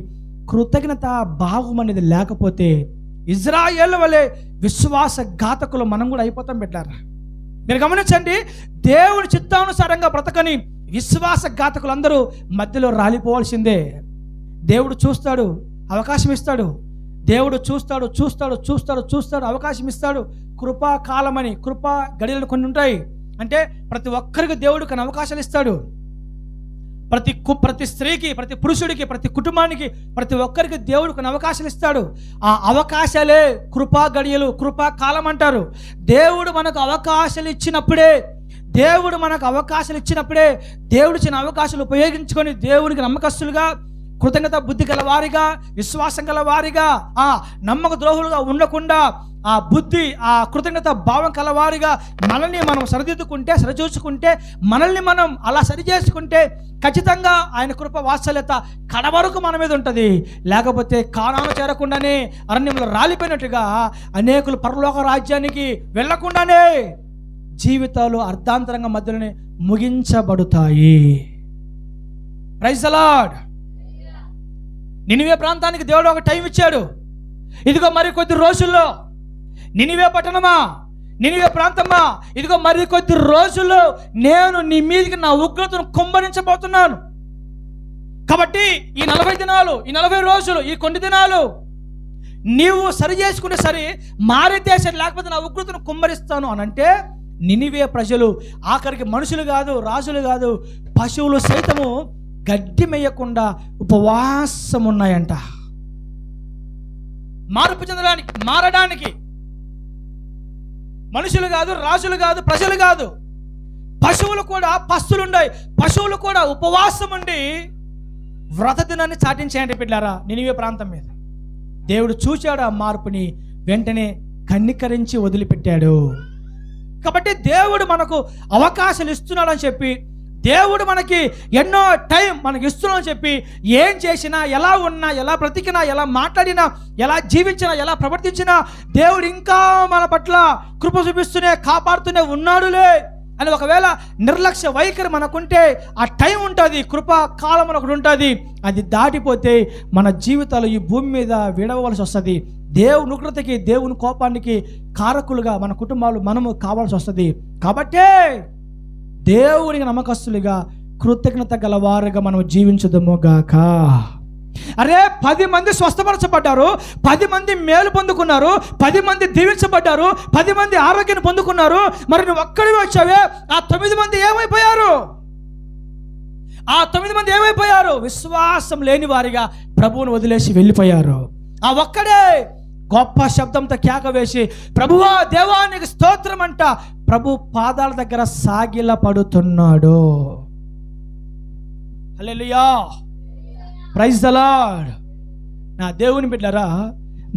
కృతజ్ఞత భావం అనేది లేకపోతే, ఇజ్రాయేల్ వలె విశ్వాసఘాతకులు మనం కూడా అయిపోతాం బిడ్డారా. మీరు గమనించండి, దేవుని చిత్తానుసారంగా బ్రతకని విశ్వాసఘాతకులందరూ మధ్యలో రాలిపోవాల్సిందే. దేవుడు చూస్తాడు, అవకాశం ఇస్తాడు. దేవుడు చూస్తాడు, అవకాశం ఇస్తాడు. కృపా కాలమని, కృపా గడియలు కొన్ని ఉంటాయి. అంటే ప్రతి ఒక్కరికి దేవుడు కొన్ని అవకాశాలు ఇస్తాడు. ప్రతి స్త్రీకి, ప్రతి పురుషుడికి, ప్రతి కుటుంబానికి, ప్రతి ఒక్కరికి దేవుడు కొన్ని అవకాశాలు ఇస్తాడు. ఆ అవకాశాలే కృపా గడియలు, కృపా కాలం అంటారు. దేవుడు మనకు అవకాశాలు ఇచ్చినప్పుడే, దేవుడు ఇచ్చిన అవకాశాలు ఉపయోగించుకొని దేవుడికి నమ్మకస్తులుగా, కృతజ్ఞత బుద్ధి గల వారిగా, విశ్వాసం గల వారిగా, నమ్మక ద్రోహులుగా ఉండకుండా ఆ బుద్ధి, ఆ కృతజ్ఞత భావం కలవారిగా మనల్ని మనం సరిచూసుకుంటే, మనల్ని మనం అలా సరిచేసుకుంటే ఖచ్చితంగా ఆయన కృప, వాత్సల్యత కడవరకు మన మీద ఉంటుంది. లేకపోతే కానాను చేరకుండానే అరణ్యంలో రాలిపోయినట్టుగా అనేకులు పరలోక రాజ్యానికి వెళ్లకుండానే జీవితాలు అర్ధాంతరంగా మధ్యలోనే ముగించబడతాయి. Praise the Lord. నినివే ప్రాంతానికి దేవుడు ఒక టైం ఇచ్చాడు. ఇదిగో మరి కొద్ది రోజుల్లో, నినివే పట్టణమా, నినివే ప్రాంతమా, ఇదిగో మరి కొద్ది రోజుల్లో నేను నీ మీదకి నా ఉగ్రతను కుమ్మరించబోతున్నాను. కాబట్టి ఈ 40 దినాలు, ఈ 40 రోజులు, ఈ కొన్ని దినాలు నీవు సరి చేసుకుంటే సరే, మారితే సరే, లేకపోతే నా ఉగ్రతను కుమ్మరిస్తాను అని అంటే నినివే ప్రజలు ఆఖరికి మనుషులు కాదు, రాజులు కాదు, పశువులు సైతము గడ్డి మేయకుండా ఉపవాసం ఉన్నాయంట. మార్పు చెందడానికి, మారడానికి మనుషులు కాదు, రాజులు కాదు, ప్రజలు కాదు, పశువులు కూడా, పస్తులుండాయి, పశువులు కూడా ఉపవాసం ఉండి వ్రత దినాన్ని చాటించాయంటే పిల్లారా నినివే ప్రాంతం మీద. దేవుడు చూశాడు ఆ మార్పుని, వెంటనే కన్నికరించి వదిలిపెట్టాడు. కాబట్టి దేవుడు మనకు అవకాశాలు ఇస్తున్నాడని చెప్పి, దేవుడు మనకి ఎన్నో టైం మనకి ఇస్తున్నాడని చెప్పి, ఏం చేసినా, ఎలా ఉన్నా, ఎలా బ్రతికినా, ఎలా మాట్లాడినా, ఎలా జీవించినా, ఎలా ప్రవర్తించినా దేవుడు ఇంకా మన పట్ల కృప చూపిస్తూనే, కాపాడుతూనే ఉన్నాడులే అని ఒకవేళ నిర్లక్ష్య వైఖరి మనకుంటే ఆ టైం ఉంటుంది, కృపా కాలం ఒకటి ఉంటుంది, అది దాటిపోతే మన జీవితాలు ఈ భూమి మీద విడవలసి వస్తుంది. దేవుని ఉగ్రతకి, దేవుని కోపానికి కారకులుగా మన కుటుంబాలు మనము కావాల్సి వస్తుంది. కాబట్టే దేవునికి నమ్మకస్తులుగా, కృతజ్ఞత గలవారుగా మనం జీవించుదము గాక. అరే 10 మంది స్వస్థపరచబడ్డారు, 10 మంది మేలు పొందుకున్నారు, 10 మంది దీవించబడ్డారు, 10 మంది ఆరోగ్యాన్ని పొందుకున్నారు. మరి నువ్వు ఒక్కడివి వచ్చావే, ఆ 9 మంది ఏమైపోయారు? ఆ 9 మంది ఏమైపోయారు? విశ్వాసం లేని వారిగా ప్రభువును వదిలేసి వెళ్ళిపోయారు. ఆ ఒక్కడే గొప్ప శబ్దంతో కేక వేసి, ప్రభువా, దేవానికి స్తోత్రం అంట ప్రభు పాదాల దగ్గర సాగిల పడుతున్నాడు. హల్లెలూయా, ప్రైజ్ ద లార్డ్. నా దేవుని బిడ్డలారా,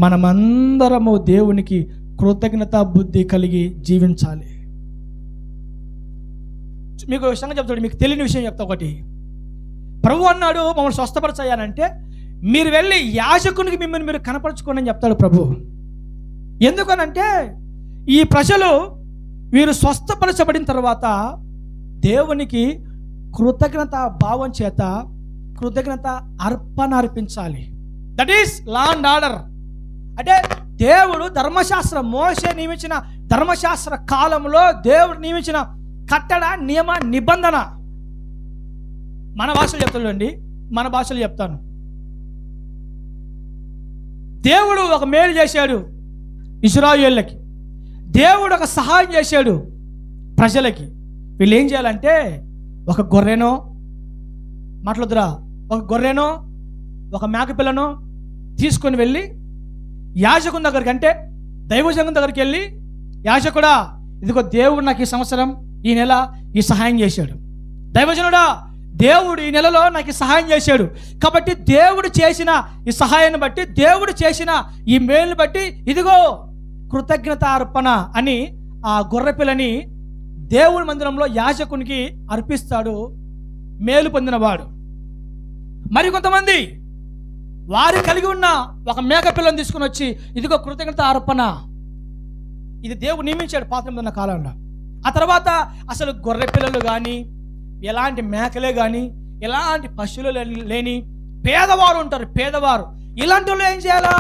మనమందరము దేవునికి కృతజ్ఞత బుద్ధి కలిగి జీవించాలి. మీకు సంగతి చెప్తాడు, మీకు తెలియని విషయం చెప్తా. ఒకటి, ప్రభు అన్నాడు మమ్మల్ని స్వస్థపరచాయనంటే మీరు వెళ్ళి యాజకునికి మిమ్మల్ని మీరు కనపరచుకోండి అని చెప్తాడు ప్రభు. ఎందుకనంటే ఈ ప్రజలు వీరు స్వస్థపరచబడిన తర్వాత దేవునికి కృతజ్ఞత భావం చేత కృతజ్ఞత అర్పణ అర్పించాలి. That is law and order. అంటే దేవుడు ధర్మశాస్త్రం, మోషే నియమించిన ధర్మశాస్త్ర కాలంలో దేవుడు నియమించిన కట్టడ, నియమ, నిబంధన. మన భాషలో చెప్తానండి, మన భాషలో చెప్తాను. దేవుడు ఒక మేలు చేశాడు ఇశ్రాయేలుకి, దేవుడు ఒక సహాయం చేశాడు ప్రజలకి. వీళ్ళు ఏం చేయాలంటే ఒక గొర్రెనో, మాట్లాడుతురా, ఒక గొర్రెనో ఒక మేకపిల్లను తీసుకొని వెళ్ళి యాజకుని దగ్గరికి, అంటే దైవజనం దగ్గరికి వెళ్ళి, యాజకుడా, ఇదిగో దేవుడు నాకు ఈ సంవత్సరం, ఈ నెల ఈ సహాయం చేశాడు. దైవజనుడా, దేవుడు ఈ నెలలో నాకు సహాయం చేశాడు. కాబట్టి దేవుడు చేసిన ఈ సహాయాన్ని బట్టి, దేవుడు చేసిన ఈ మేలుని బట్టి ఇదిగో కృతజ్ఞత అర్పణ అని ఆ గొర్రెపిల్లని దేవుని మందిరంలో యాజకునికి అర్పిస్తాడు మేలు పొందినవాడు. మరికొంతమంది వారు కలిగి ఉన్న ఒక మేకపిల్లని తీసుకుని వచ్చి, ఇదిగో కృతజ్ఞత అర్పణ, ఇది దేవుడు నియమించాడు పాత నిబంధన కాలంలో. ఆ తర్వాత అసలు గొర్రె పిల్లలు కానీ, ఎలాంటి మేకలే కానీ, ఎలాంటి పశువులు లేని పేదవారు ఉంటారు, పేదవారు. ఇలాంటి వాళ్ళు ఏం చేయాలా?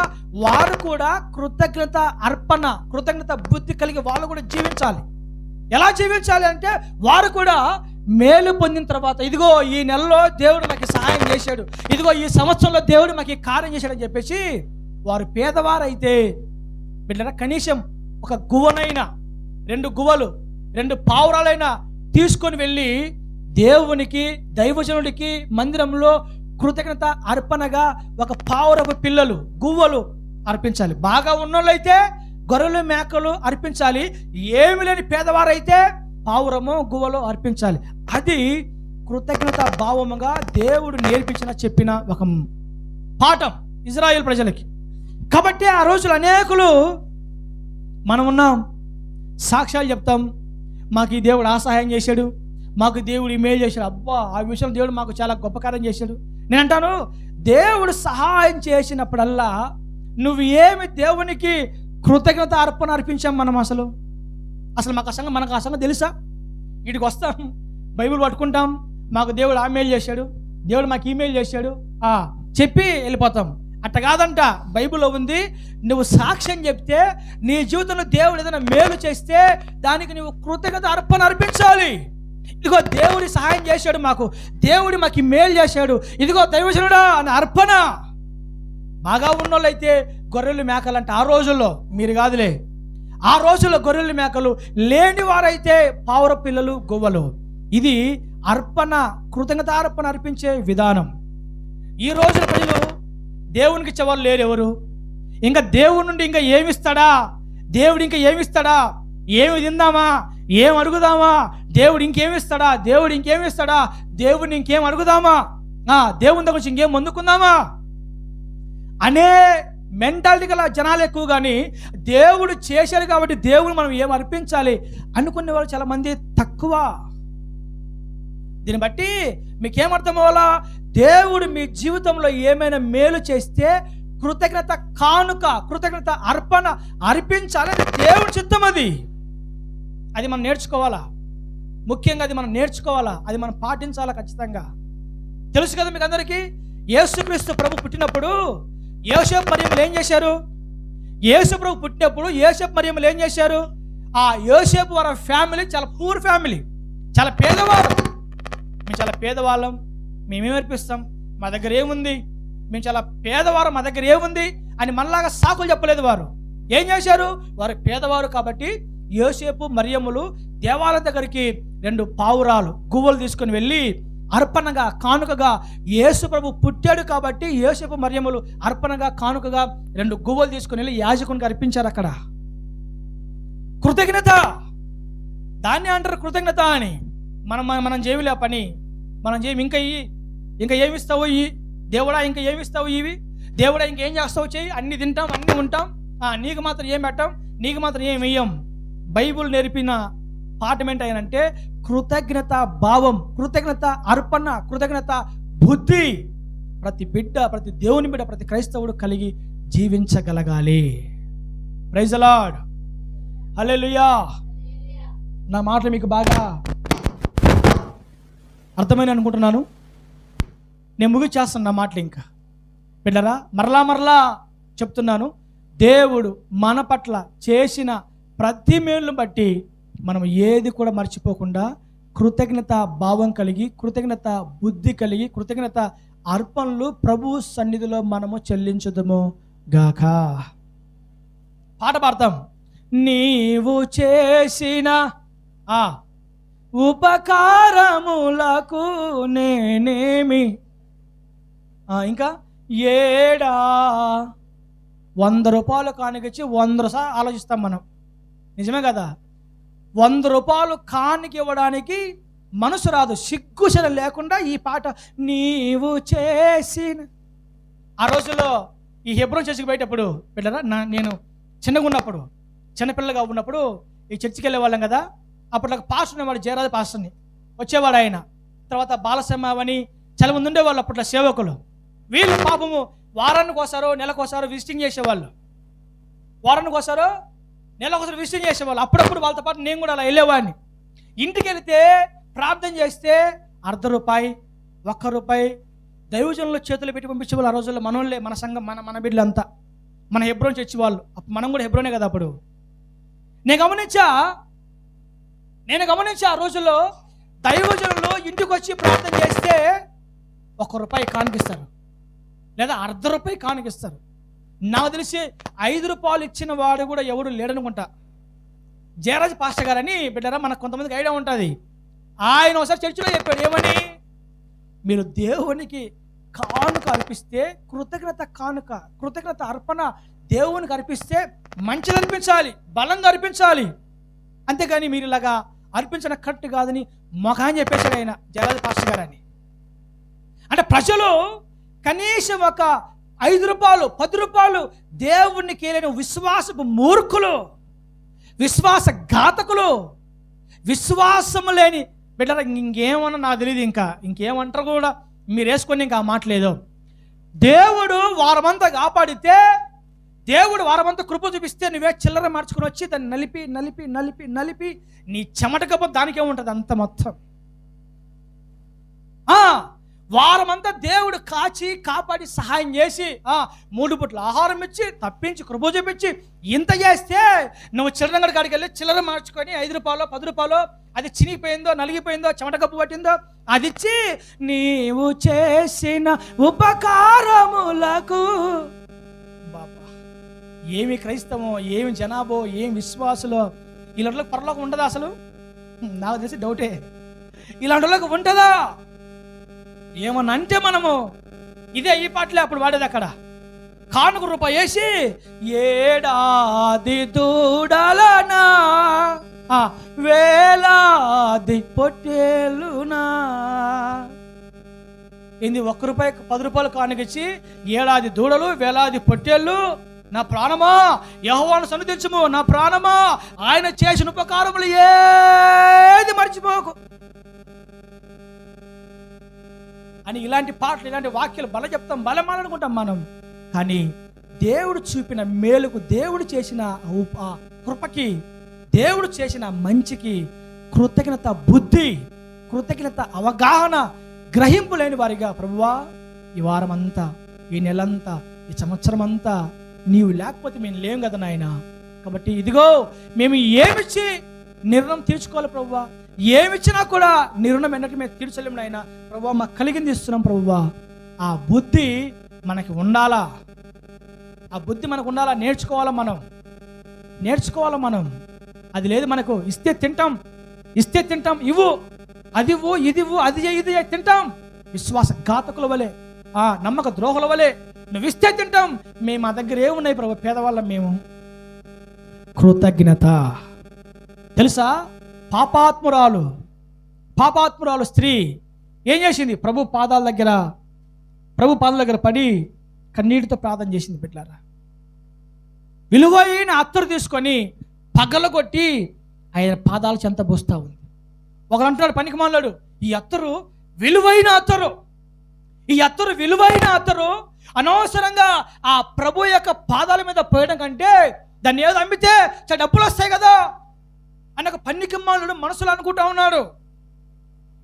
వారు కూడా కృతజ్ఞత అర్పణ, కృతజ్ఞత బుద్ధి కలిగి వాళ్ళు కూడా జీవించాలి. ఎలా జీవించాలి అంటే, వారు కూడా మేలు పొందిన తర్వాత, ఇదిగో ఈ నెలలో దేవుడు మాకు సహాయం చేశాడు, ఇదిగో ఈ సంవత్సరంలో దేవుడు మాకు కార్యం చేశాడని చెప్పేసి, వారు పేదవారైతే బిడ్డరా కనీసం ఒక గువ్వనైనా, 2 గువ్వలు, 2 పావురాలైనా తీసుకొని వెళ్ళి దేవునికి, దైవజనుడికి మందిరంలో కృతజ్ఞత అర్పణగా ఒక పావురపు పిల్లలు, గువ్వలు అర్పించాలి. బాగా ఉన్నోళ్ళైతే గొర్రెలు, మేకలు అర్పించాలి. ఏమి లేని పేదవారైతే పావురమో గువ్వలో అర్పించాలి. అది కృతజ్ఞత భావముగా దేవుడు చెప్పిన ఒక పాఠం ఇజ్రాయేల్ ప్రజలకి. కాబట్టి ఆ రోజులు అనేకులు మనం ఉన్నాం, సాక్ష్యాలు చెప్తాం, మాకు ఈ దేవుడు ఆ సహాయం చేశాడు, మాకు దేవుడు ఇమేజ్ చేశాడు, అబ్బా ఆ విషయంలో దేవుడు మాకు చాలా గొప్ప కార్యం చేశాడు. నేను అంటాను, దేవుడు సహాయం చేసినప్పుడల్లా నువ్వు ఏమి దేవునికి కృతజ్ఞత అర్పణ అర్పించాం మనం? అసలు మనకు ఆ సంగతి తెలుసా? వీటికి వస్తాం, బైబిల్ పట్టుకుంటాం, మాకు దేవుడు ఆ మెయిల్ చేశాడు, దేవుడు మాకు ఈమెయిల్ చేశాడు చెప్పి వెళ్ళిపోతాం. అట్ట కాదంట, బైబిల్లో ఉంది, నువ్వు సాక్ష్యం చెప్తే, నీ జీవితంలో దేవుడు ఏదైనా మేలు చేస్తే దానికి నువ్వు కృతజ్ఞత అర్పణ అర్పించాలి. ఇదిగో దేవుడి సహాయం చేశాడు మాకు, దేవుడు మాకు మేలు చేశాడు, ఇదిగో దైవజనుడా అని అర్పణ. బాగా ఉన్నోళ్ళైతే గొర్రెలు మేకలు అంటే ఆ రోజుల్లో, మీరు కాదులే, ఆ రోజుల్లో గొర్రెలు మేకలు, లేని వారైతే పావుర పిల్లలు, గువ్వలు. ఇది అర్పణ, కృతజ్ఞతార్పణ అర్పించే విధానం. ఈ రోజున ప్రజలు దేవునికి ఇచ్చేవాళ్ళు లేరు. ఎవరు ఇంకా దేవుడి నుండి ఇంకా ఏమిస్తాడా, దేవుడు ఇంకా ఏమిస్తాడా, ఏమి తిందామా, ఏం అడుగుదామా, దేవుడు ఇంకేమిస్తాడా, దేవుడు ఇంకేమిస్తాడా, దేవుడిని ఇంకేం అడుగుదామా, దేవుని దగ్గర నుంచి ఇంకేం పొందుకుందామా అనే మెంటాలిటీ గల జనాలు ఎక్కువ. కానీ దేవుడు చేశారు కాబట్టి దేవుడు మనం ఏం అర్పించాలి అనుకునే వాళ్ళు చాలా మంది తక్కువ. దీన్ని బట్టి మీకేమర్థం అవ్వాలా, దేవుడు మీ జీవితంలో ఏమైనా మేలు చేస్తే కృతజ్ఞత కానుక, కృతజ్ఞత అర్పణ అర్పించాలని దేవుడి చిత్తం. అది మనం నేర్చుకోవాలా, ముఖ్యంగా అది మనం నేర్చుకోవాలా, అది మనం పాటించాలా ఖచ్చితంగా. తెలుసు కదా మీకు అందరికీ, యేసుక్రీస్తు ప్రభు పుట్టినప్పుడు యోసేపు మరియమ్మలు ఏం చేశారు? యేసు ప్రభు పుట్టినప్పుడు యోసేపు మరియమ్మలు ఏం చేశారు? ఆ యోసేపు వారి ఫ్యామిలీ చాలా పూర్ ఫ్యామిలీ, చాలా పేదవారు. మేము చాలా పేదవాళ్ళం, మేమేం అర్పిస్తాం, మా దగ్గర ఏముంది, మేము చాలా పేదవారు, మా దగ్గర ఏముంది అని మనలాగా సాకులు చెప్పలేదు. వారు ఏం చేశారు? వారు పేదవారు కాబట్టి యోసేపు మరియమ్మలు దేవాలయం దగ్గరికి 2 పావురాలు, గువ్వలు తీసుకొని వెళ్ళి అర్పణగా, కానుకగా, యేసు ప్రభు పుట్టాడు కాబట్టి యోసేపు మరియమ్మలు అర్పణగా, కానుకగా 2 గువ్వలు తీసుకొని వెళ్ళి యాజకునికి అర్పించారు. అక్కడ కృతజ్ఞత, దాన్ని అంటారు కృతజ్ఞత అని. మనం చేయలే పని, మనం చేయం. ఇంకా ఏమిస్తావు ఇవి దేవుడా, ఇంకా ఏమిస్తావు ఇవి దేవుడా, ఇంకేం చేస్తావు చెయ్యి, అన్ని తింటాం, అన్ని ఉంటాం, నీకు మాత్రం ఏం పెట్టాం, నీకు మాత్రం ఏం వెయ్యం. బైబుల్ నేర్పిన పాఠం ఏంటంటే కృతజ్ఞత భావం, కృతజ్ఞత అర్పణ, కృతజ్ఞత బుద్ధి ప్రతి బిడ్డ, ప్రతి దేవుని బిడ్డ, ప్రతి క్రైస్తవుడు కలిగి జీవించగలగాలి. ప్రైజ్ ది లార్డ్, హల్లెలూయా. నా మాటలు మీకు బాగా అర్థమైన అనుకుంటున్నాను. నేను ముగిచేస్తాను నా మాటలు. ఇంకా బిడ్డరా, మరలా చెప్తున్నాను, దేవుడు మన పట్ల చేసిన ప్రతి మేలును బట్టి మనం ఏది కూడా మర్చిపోకుండా కృతజ్ఞత భావం కలిగి, కృతజ్ఞత బుద్ధి కలిగి, కృతజ్ఞత అర్పణలు ప్రభు సన్నిధిలో మనము చెల్లించుదము గాక. పాట పాడతాం. నీవు చేసిన ఉపకారములకు నేనేమి, ఇంకా 100 రూపాయలు కానుకిచ్చి 100 సార్లు ఆలోచిస్తాం మనం. నిజమే కదా? 100 రూపాయలు కానుక ఇవ్వడానికి మనసు రాదు, సిగ్గుశల లేకుండా ఈ పాట నీవు చేసిన. ఆ రోజుల్లో ఈ హెబ్రోన్ చర్చికి పోయేటప్పుడు బిడ్డరా, నేను చిన్నపిల్లగా ఉన్నప్పుడు ఈ చర్చికి వెళ్ళేవాళ్ళం కదా. అప్పుడు నాకు పాస్టర్ ఉండేవాడు, జయరాజు పాస్టర్ని వచ్చేవాడు ఆయన. తర్వాత బాలసమ్మని చాలా మంది ఉండేవాళ్ళు అప్పట్లో సేవకులు. వీళ్ళు పాపము వారానికి ఒకసారో నెలకోసారో విజిటింగ్ చేసేవాళ్ళు, వారానికి ఒకసారో నెలకొకసారి విజిటింగ్ చేసేవాళ్ళు. అప్పుడప్పుడు వాళ్ళతో పాటు నేను కూడా అలా వెళ్ళేవాడిని. ఇంటికి వెళితే ప్రార్థన చేస్తే ₹1 ₹1 దైవజనులు చేతులు పెట్టి పంపించేవాళ్ళు. ఆ రోజుల్లో మనోళ్ళే, మన సంఘం, మన బిడ్డలంతా, మన హెబ్రోన్ చర్చి వాళ్ళు. మనం కూడా హెబ్రోనే కదా అప్పుడు. నేను గమనించా ఆ రోజుల్లో దైవజనులు ఇంటికి వచ్చి ప్రార్థన చేస్తే ₹1 కానుకిస్తారు, లేదా ₹1/2 కానుకిస్తారు. నాకు తెలిసి ₹5 ఇచ్చిన వాడు కూడా ఎవరు లేడనుకుంటా. జయరాజ్ పాస్టర్ గారని బిడ్డరా, మనకు కొంతమందికి ఐడియా ఉంటుంది. ఆయన ఒకసారి చర్చిలో చెప్పాడు, ఏమని, మీరు దేవునికి కానుక అర్పిస్తే, కృతజ్ఞత కానుక, కృతజ్ఞత అర్పణ దేవునికి అర్పిస్తే మంచిది అర్పించాలి, బలంగా అర్పించాలి, అంతేగాని మీరు ఇలాగా అర్పించడం కరెక్ట్ కాదని మొఖాన్ని చెప్పేశాడు ఆయన, జయరాజ్ పాస్టర్ గారని. అంటే ప్రజలు కనీసం ₹5 ₹10 దేవుణ్ణి కేలేని విశ్వాసపు మూర్ఖులు, విశ్వాసఘాతకులు, విశ్వాసము లేని బిడ్డల. ఇంకేమన్నా నాకు తెలియదు, ఇంకేమంటారు కూడా మీరు వేసుకొని ఇంకా మాటలేదు. దేవుడు వారమంతా కాపాడితే, దేవుడు వారమంతా కృప చూపిస్తే నువ్వే చిల్లర మార్చుకుని వచ్చి దాన్ని నలిపి నలిపి నలిపి నలిపి నీ చెమటకపోతే దానికేముంటుంది అంత మొత్తం. వారమంతా దేవుడు కాచి కాపాడి సహాయం చేసి 3 పూట్ల ఆహారం ఇచ్చి తప్పించి కృప చూపించి ఇంత చేస్తే నువ్వు చిల్లరంగడి కాడికి వెళ్ళి చిల్లర మార్చుకొని ₹5 ₹10 అది చినిగిపోయిందో, నలిగిపోయిందో, చెమట కప్పు పట్టిందో అది ఇచ్చి నీవు చేసిన ఉపకారములకు బాబా ఏమి క్రైస్తవం, ఏమి జనాభో, ఏమి విశ్వాసులో, ఇలాంటి పరలోకం ఉండదా అసలు? నాకు తెలిసి డౌటే. ఇలాంటి వాళ్ళకి ఉంటుందా? ఏమన్నా అంటే మనము ఇదే ఈ పాటలే అప్పుడు వాడేది. అక్కడ కానుక రూపాయి వేసి ఏడాది దూడలనా వేలాది పొట్టేలునా, ఏంది ₹1 ₹10 కానుకిచ్చి ఏడాది దూడలు వేలాది పొట్టేళ్ళు. నా ప్రాణమా యెహోవాను సన్నిధించుము, నా ప్రాణమా ఆయన చేసిన ఉపకారములు ఏది మర్చిపోకు అని ఇలాంటి పాటలు, ఇలాంటి వాక్యాలు బల చెప్తాం, బలమాలనుకుంటాం మనం. కానీ దేవుడు చూపిన మేలుకు, దేవుడు చేసిన కృపకి, దేవుడు చేసిన మంచికి కృతజ్ఞత బుద్ధి, కృతజ్ఞత అవగాహన, గ్రహింపు లేని వారిగా, ప్రభువా ఈ వారం అంతా, ఈ నెలంతా, ఈ సంవత్సరం అంతా నీవు లేకపోతే మేము లేం కదా నాయన. కాబట్టి ఇదిగో మేము ఏమిచ్చి నిర్ణయం తీర్చుకోవాలి ప్రభువా, ఏమిచ్చినా కూడా నిర్ణయం ఎన్నటి మేము తీర్చలేము నాయన. ప్రభువా మాకు కలిగింది ఇస్తున్నాం ప్రభువా. ఆ బుద్ధి మనకి ఉండాలా, ఆ బుద్ధి మనకు ఉండాలా. నేర్చుకోవాలా మనం. అది లేదు మనకు. ఇస్తే తింటాం, ఇవ్వు, అది ఇవ్వు, ఇది ఇవ్వు, ఇది తింటాం. విశ్వాసఘాతకుల వలె, నమ్మక ద్రోహుల వలె నువ్వు ఇస్తే తింటాం. మేము మా దగ్గర ఏమున్నాయి ప్రభు, పేదవాళ్ళం మేము. కృతజ్ఞత. తెలుసా, పాపాత్మురాలు స్త్రీ ఏం చేసింది? ప్రభు పాదాల దగ్గర పడి కన్నీటితో ప్రార్థన చేసింది. బిడ్డలారా, విలువైన అత్తరు తీసుకొని పగలగొట్టి ఆయన పాదాల చెంత పోస్తా ఉంది. ఒకరు అంటున్నాడు, పనికిమాలాడు, ఈ అత్తరు విలువైన అత్తరు అనవసరంగా ఆ ప్రభు యొక్క పాదాల మీద పోయడం కంటే దాన్ని ఏదో అమ్మితే డబ్బులు వస్తాయి కదా అని ఒక పనికిమాలాడు మనసులో అనుకుంటా ఉన్నాడు.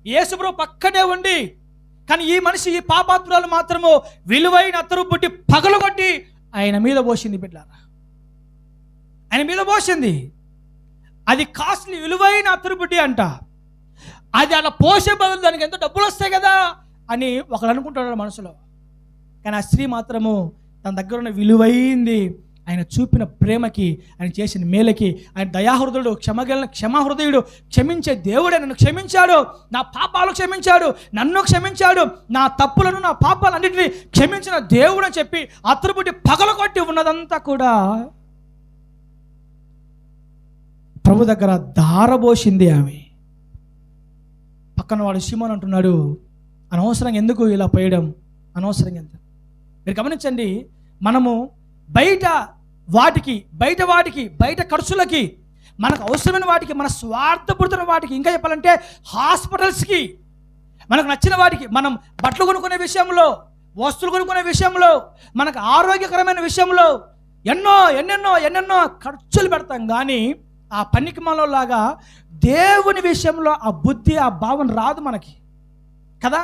యేసుప్రభు పక్కనే ఉండి, కానీ ఈ మనిషి, ఈ పాపాత్మురాలు మాత్రము విలువైన అత్తరు పుట్టి పగలగొట్టి ఆయన మీద పోసింది. బిడ్డలారా, ఆయన మీద పోసింది. అది కాస్ట్లీ, విలువైన అత్తరు పుట్టి అంట. అది అలా పోసే బదులు దానికి ఎంతో డబ్బులు వస్తాయి కదా అని ఒకరు అనుకుంటాడు మనసులో. కానీ ఆ స్త్రీ మాత్రము తన దగ్గర ఉన్న విలువైంది, ఆయన చూపిన ప్రేమకి, ఆయన చేసిన మేలకి, ఆయన దయాహృదయుడు, క్షమాహృదయుడు, క్షమించే దేవుడే, నన్ను క్షమించాడు, నా పాపాలు క్షమించాడు, నన్ను క్షమించాడు, నా తప్పులను, నా పాపాలు అన్నింటినీ క్షమించిన దేవుడు అని చెప్పి అతరుబుట్టి పగలగొట్టి ఉన్నదంతా కూడా ప్రభు దగ్గర ధారబోసింది ఆమె. పక్కన వాడు సీమోన్ అంటున్నాడు, అనవసరంగా ఎందుకు ఇలా పోయడం, అనవసరంగా ఎంత. మీరు గమనించండి, మనము బయట ఖర్చులకి, మనకు అవసరమైన వాటికి, మన స్వార్థపడుతున్న వాటికి, ఇంకా చెప్పాలంటే హాస్పిటల్స్కి, మనకు నచ్చిన వాటికి, మనం బట్టలు కొనుక్కునే విషయంలో, వస్తువులు కొనుక్కునే విషయంలో, మనకు ఆరోగ్యకరమైన విషయంలో ఎన్నెన్నో ఖర్చులు పెడతాం. కానీ ఆ పనికిమాలలాగా దేవుని విషయంలో ఆ బుద్ధి, ఆ భావన రాదు మనకి కదా.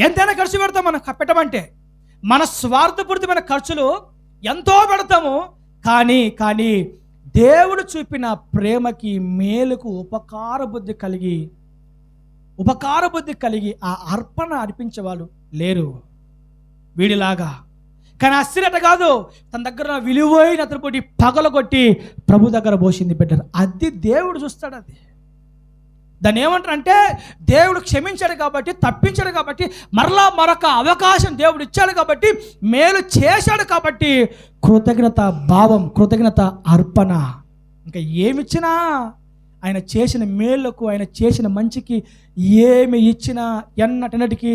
ఎంతైనా ఖర్చు పెడతాం మనం పెట్టమంటే, మన స్వార్థపూరితమైన ఖర్చులు ఎంతో పెడతాము. కానీ దేవుడు చూపిన ప్రేమకి, మేలుకు ఉపకార బుద్ధి కలిగి ఆ అర్పణ అర్పించే వాళ్ళు లేరు వీడిలాగా. కానీ ఆ స్త్రీ అట కాదు, తన దగ్గర విలువైన అతను పగలగొట్టి ప్రభు దగ్గర పోసింది. పెట్టారు. అది దేవుడు చూస్తాడు. అది దాన్ని ఏమంటారంటే, దేవుడు క్షమించాడు కాబట్టి, తప్పించాడు కాబట్టి, మరలా మరొక అవకాశం దేవుడు ఇచ్చాడు కాబట్టి, మేలు చేశాడు కాబట్టి కృతజ్ఞత భావం, కృతజ్ఞత అర్పణ. ఇంకా ఏమిచ్చినా ఆయన చేసిన మేలుకు, ఆయన చేసిన మంచికి ఏమి ఇచ్చినా ఎన్నటికి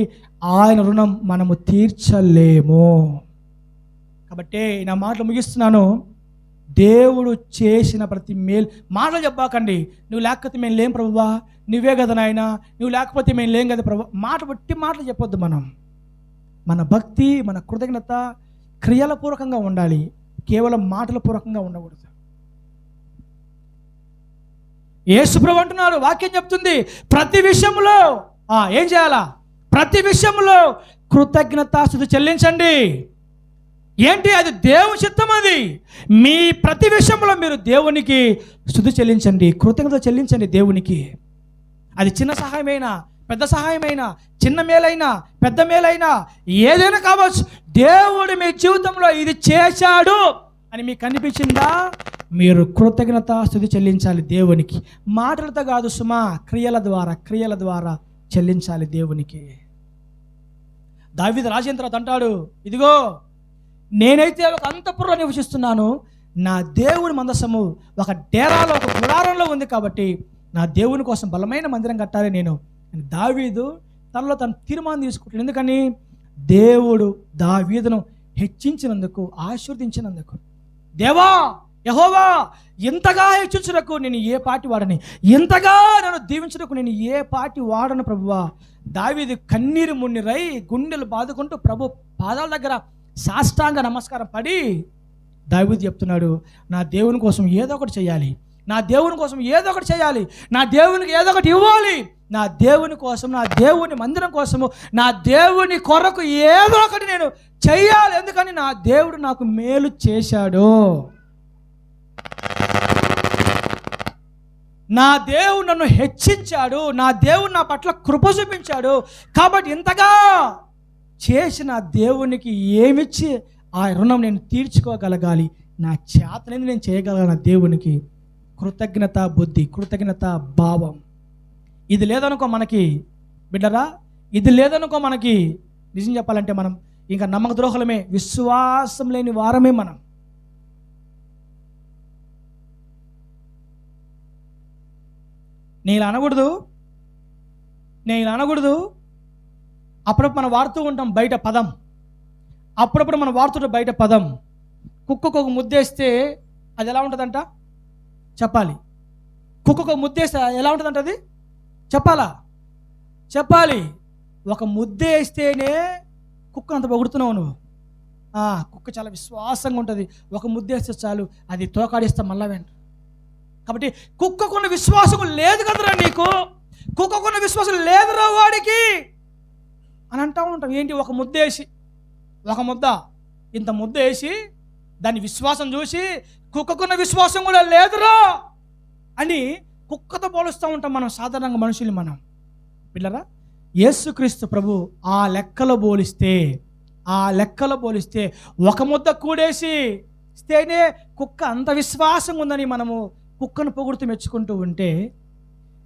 ఆయన రుణం మనము తీర్చలేము. కాబట్టి నా మాటలు ముగిస్తున్నాను. దేవుడు చేసిన ప్రతి మేలు, మాటలు చెప్పాకండి, నువ్వు లేకపోతే మేము లేం ప్రభువా, నువ్వే కదా నాయన, నువ్వు లేకపోతే మేము లేం కదా ప్రభు, మాటలు చెప్పొద్దు. మన భక్తి, మన కృతజ్ఞత క్రియల పూర్వకంగా ఉండాలి, కేవలం మాటల పూర్వకంగా ఉండకూడదు. యేసుప్రభు అంటున్నారు, వాక్యం చెప్తుంది, ప్రతి విషయంలో ఏం చేయాలా? ప్రతి విషయంలో కృతజ్ఞతాస్తుతి చెల్లించండి. ఏంటి అది? దేవుని చిత్తం. అది మీ ప్రతి విషయంలో మీరు దేవునికి స్తుతి చెల్లించండి, కృతజ్ఞత చెల్లించండి దేవునికి. అది చిన్న సహాయమైనా, పెద్ద సహాయమైనా, చిన్న మేలైనా, పెద్ద మేలైనా, ఏదైనా కావచ్చు, దేవుడు మీ జీవితంలో ఇది చేశాడు అని మీకు అనిపించిందా, మీరు కృతజ్ఞతాస్తుతి చెల్లించాలి దేవునికి. మాటలతో కాదు సుమా, క్రియల ద్వారా చెల్లించాలి దేవునికి. దావీదు రాజైన తర్వాత అంటాడు, ఇదిగో నేనైతే ఒక అంతఃపురంలో నివసిస్తున్నాను, నా దేవుని మందసము ఒక డేరాలో, ఒక గుడారంలో ఉంది, కాబట్టి నా దేవుని కోసం బలమైన మందిరం కట్టాలి నేను. దావీదు తనలో తను తీర్మానం తీసుకుంటాడు. ఎందుకని? దేవుడు దావీదును హెచ్చించినందుకు, ఆశీర్వదించినందుకు. దేవా యెహోవా ఇంతగా హెచ్చించుటకు నేను ఏ పాటి వాడని, ఇంతగా నన్ను దీవించుటకు నేను ఏ పాటి వాడను ప్రభువా. దావీదు కన్నీరు మున్నీరై గుండెలు బాదుకుంటూ ప్రభు పాదాల దగ్గర సాష్టాంగ నమస్కారం పడి దావీదు చెప్తున్నాడు, నా దేవుని కోసం ఏదో ఒకటి చేయాలి, నా దేవుని కోసం ఏదో ఒకటి చేయాలి, నా దేవునికి ఏదో ఒకటి ఇవ్వాలి, నా దేవుని కోసం, నా దేవుని మందిరం కోసము, నా దేవుని కొరకు ఏదో ఒకటి నేను చెయ్యాలి. ఎందుకని? నా దేవుడు నాకు మేలు చేశాడు, నా దేవుడు నన్ను హెచ్చించాడు, నా దేవుడు నా పట్ల కృప చూపించాడు, కాబట్టి ఇంతగా చేసిన దేవునికి ఏమిచ్చి ఆ రుణం నేను తీర్చుకోగలగాలి, నా చేతనేది నేను చేయగలను. నా దేవునికి కృతజ్ఞత బుద్ధి, కృతజ్ఞత భావం. ఇది లేదనుకో మనకి బిడ్డరా, ఇది లేదనుకో మనకి నిజం చెప్పాలంటే మనం ఇంకా నమ్మక ద్రోహులమే, విశ్వాసం లేని వారమే మనం. నేను అనకూడదు. అప్పుడప్పుడు మనం వాడుతూ ఉంటాం బయట పదం, అప్పుడప్పుడు మనం వాడుతుంటాం బయట పదం. కుక్కకు ఒక ముద్దేస్తే అది ఎలా ఉంటుందంట? చెప్పాలి. కుక్కకు ఒక ముద్దేస్తే ఎలా ఉంటుందంట? అది చెప్పాలి. ఒక ముద్దేస్తేనే కుక్క అంత పొగుడుతున్నావు నువ్వు. కుక్క చాలా విశ్వాసంగా ఉంటుంది, ఒక ముద్దేస్తే చాలు అది తోకాడిస్తా మళ్ళా వెంట. కాబట్టి కుక్కకున్న విశ్వాసం లేదు కదరా నీకు, కుక్కకున్న విశ్వాసం లేదురా వాడికి అని అంటూ ఉంటాం. ఏంటి? ఒక ముద్ద ఇంత ముద్ద వేసి దాని విశ్వాసం చూసి కుక్కకున్న విశ్వాసం కూడా లేదురా అని కుక్కతో పోలుస్తూ ఉంటాం మనం సాధారణంగా మనుషులు. మనం పిల్లరా, యేసుక్రీస్తు ప్రభు ఆ లెక్కలో పోలిస్తే ఒక ముద్ద కూడేసి ఇస్తేనే కుక్క అంత విశ్వాసంగా ఉందని మనము కుక్కను పొగుడుతూ మెచ్చుకుంటూ ఉంటే,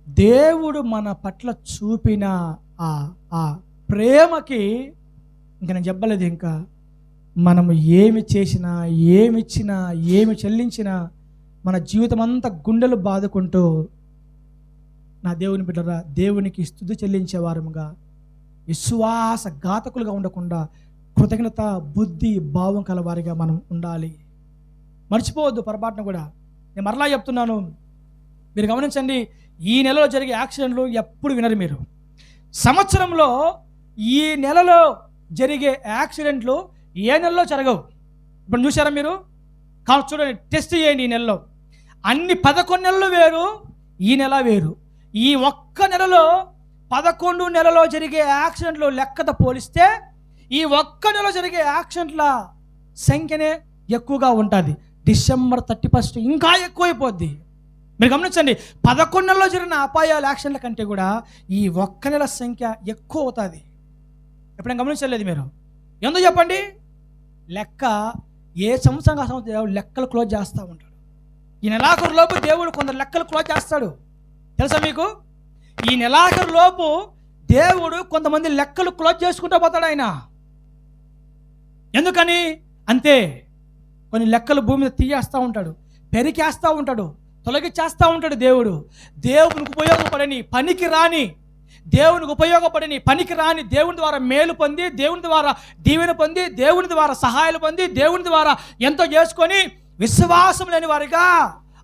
దేవుడు మన పట్ల చూపిన ఆ ప్రేమకి ఇంకా నేను చెప్పలేదు. ఇంకా మనము ఏమి చేసినా, ఏమిచ్చినా, ఏమి చెల్లించినా మన జీవితం అంతా గుండెలు బాదుకుంటూ, నా దేవుని బిడ్డరా, దేవునికి స్తుతి చెల్లించేవారముగా, విశ్వాస ఘాతకులుగా ఉండకుండా కృతజ్ఞత బుద్ధి భావం కలవారిగా మనం ఉండాలి. మర్చిపోవద్దు పొరపాటున కూడా. నేను మరలా చెప్తున్నాను, మీరు గమనించండి, ఈ నెలలో జరిగే యాక్సిడెంట్లు ఎప్పుడు వినరు మీరు. సంవత్సరంలో ఈ నెలలో జరిగే యాక్సిడెంట్లు ఏ నెలలో జరగవు. ఇప్పుడు చూసారా మీరు? కాదు, చూడండి, టెస్ట్ చేయండి. ఈ నెలలో అన్ని 11 నెలలు వేరు, ఈ నెల వేరు. ఈ ఒక్క నెలలో 11 నెలలో జరిగే యాక్సిడెంట్లు లెక్కతో పోలిస్తే ఈ ఒక్క నెలలో జరిగే యాక్సిడెంట్ల సంఖ్యనే ఎక్కువగా ఉంటుంది. డిసెంబర్ 31 ఇంకా ఎక్కువైపోద్ది. మీరు గమనించండి, 11 నెలలో జరిగిన అపాయాల యాక్సిడెంట్ల కంటే కూడా ఈ ఒక్క నెల సంఖ్య ఎక్కువ అవుతుంది. ఎప్పుడైనా గమనించలేదు మీరు? ఎందుకు చెప్పండి? లెక్క ఏ సంవత్సరంగా సంవత్సరం లెక్కలు క్లోజ్ చేస్తూ ఉంటాడు. ఈ నెలాఖరు లోపు దేవుడు కొందరు లెక్కలు క్లోజ్ చేస్తాడు. తెలుసా మీకు? ఈ నెలాఖరు లోపు దేవుడు కొంతమంది లెక్కలు క్లోజ్ చేసుకుంటూ పోతాడు ఆయన. ఎందుకని? అంతే, కొన్ని లెక్కలు భూమి మీద తీయేస్తూ ఉంటాడు, పెరికేస్తూ ఉంటాడు, తొలగిచ్చేస్తూ ఉంటాడు. దేవునికి ఉపయోగపడని పనికి రాని దేవుని ద్వారా మేలు పొంది, దేవుని ద్వారా దీవెన పొంది, దేవుని ద్వారా సహాయాలు పొంది, దేవుని ద్వారా ఎంతో చేసుకొని విశ్వాసం లేని వారిగా,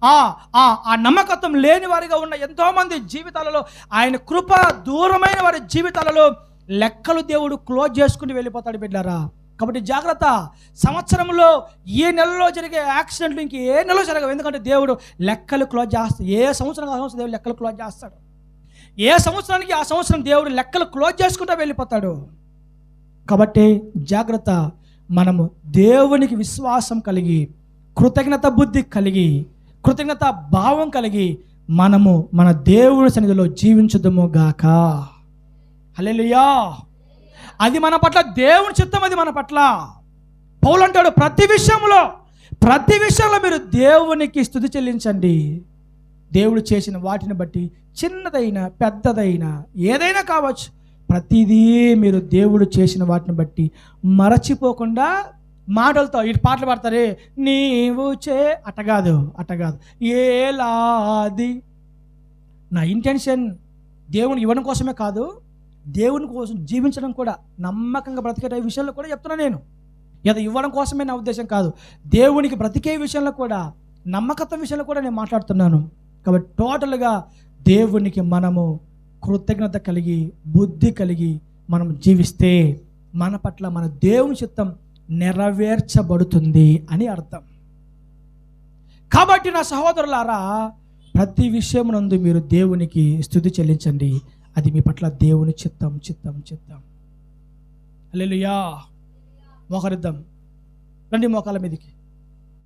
ఆ నమ్మకత్వం లేని వారిగా ఉన్న ఎంతోమంది జీవితాలలో, ఆయన కృప దూరమైన వారి జీవితాలలో లెక్కలు దేవుడు క్లోజ్ చేసుకుని వెళ్ళిపోతాడు బిడ్డారా. కాబట్టి జాగ్రత్త. సంవత్సరంలో ఈ నెలలో జరిగే యాక్సిడెంట్లు ఇంక ఏ నెలలో జరగవు. ఎందుకంటే దేవుడు లెక్కలు క్లోజ్ చేస్తాడు. ఏ సంవత్సరం దేవుడు లెక్కలు క్లోజ్ చేస్తాడు. ఏ సంవత్సరానికి ఆ సంవత్సరం దేవుడు లెక్కలు క్లోజ్ చేసుకుంటూ వెళ్ళిపోతాడు. కాబట్టి జాగ్రత్త. మనము దేవునికి విశ్వాసం కలిగి, కృతజ్ఞత బుద్ధి కలిగి, కృతజ్ఞత భావం కలిగి మనము మన దేవుని సన్నిధిలో జీవించుదుము గాక. హల్లెలూయా. అది మన పట్ల దేవుని చిత్తం, అది మన పట్ల. పౌలు అంటాడు ప్రతి విషయంలో మీరు దేవునికి స్తుతి చెల్లించండి. దేవుడు చేసిన వాటిని బట్టి, చిన్నదైనా పెద్దదైనా ఏదైనా కావచ్చు, ప్రతిదీ మీరు దేవుడు చేసిన వాటిని బట్టి మరచిపోకుండా మాటలతో ఈ పాటలు పాడతారే, నీవు అట కాదు ఏలాది. నా ఇంటెన్షన్ దేవుని ఇవ్వడం కోసమే కాదు, దేవుని కోసం జీవించడం కూడా, నమ్మకంగా బ్రతికే విషయంలో కూడా చెప్తున్నా నేను. ఏదో ఇవ్వడం కోసమే నా ఉద్దేశం కాదు, దేవునికి బ్రతికే విషయంలో కూడా, నమ్మకత్వం విషయంలో కూడా నేను మాట్లాడుతున్నాను. కాబట్టి టోటల్గా దేవునికి మనము కృతజ్ఞత కలిగి, బుద్ధి కలిగి మనం జీవిస్తే మన పట్ల మన దేవుని చిత్తం నెరవేర్చబడుతుంది అని అర్థం. కాబట్టి నా సహోదరులారా, ప్రతి విషయమునందు మీరు దేవునికి స్తుతి చెల్లించండి. అది మీ పట్ల దేవుని చిత్తం. హల్లెలూయా. మోకరిద్దాం, రండి మోకాల మీదకి.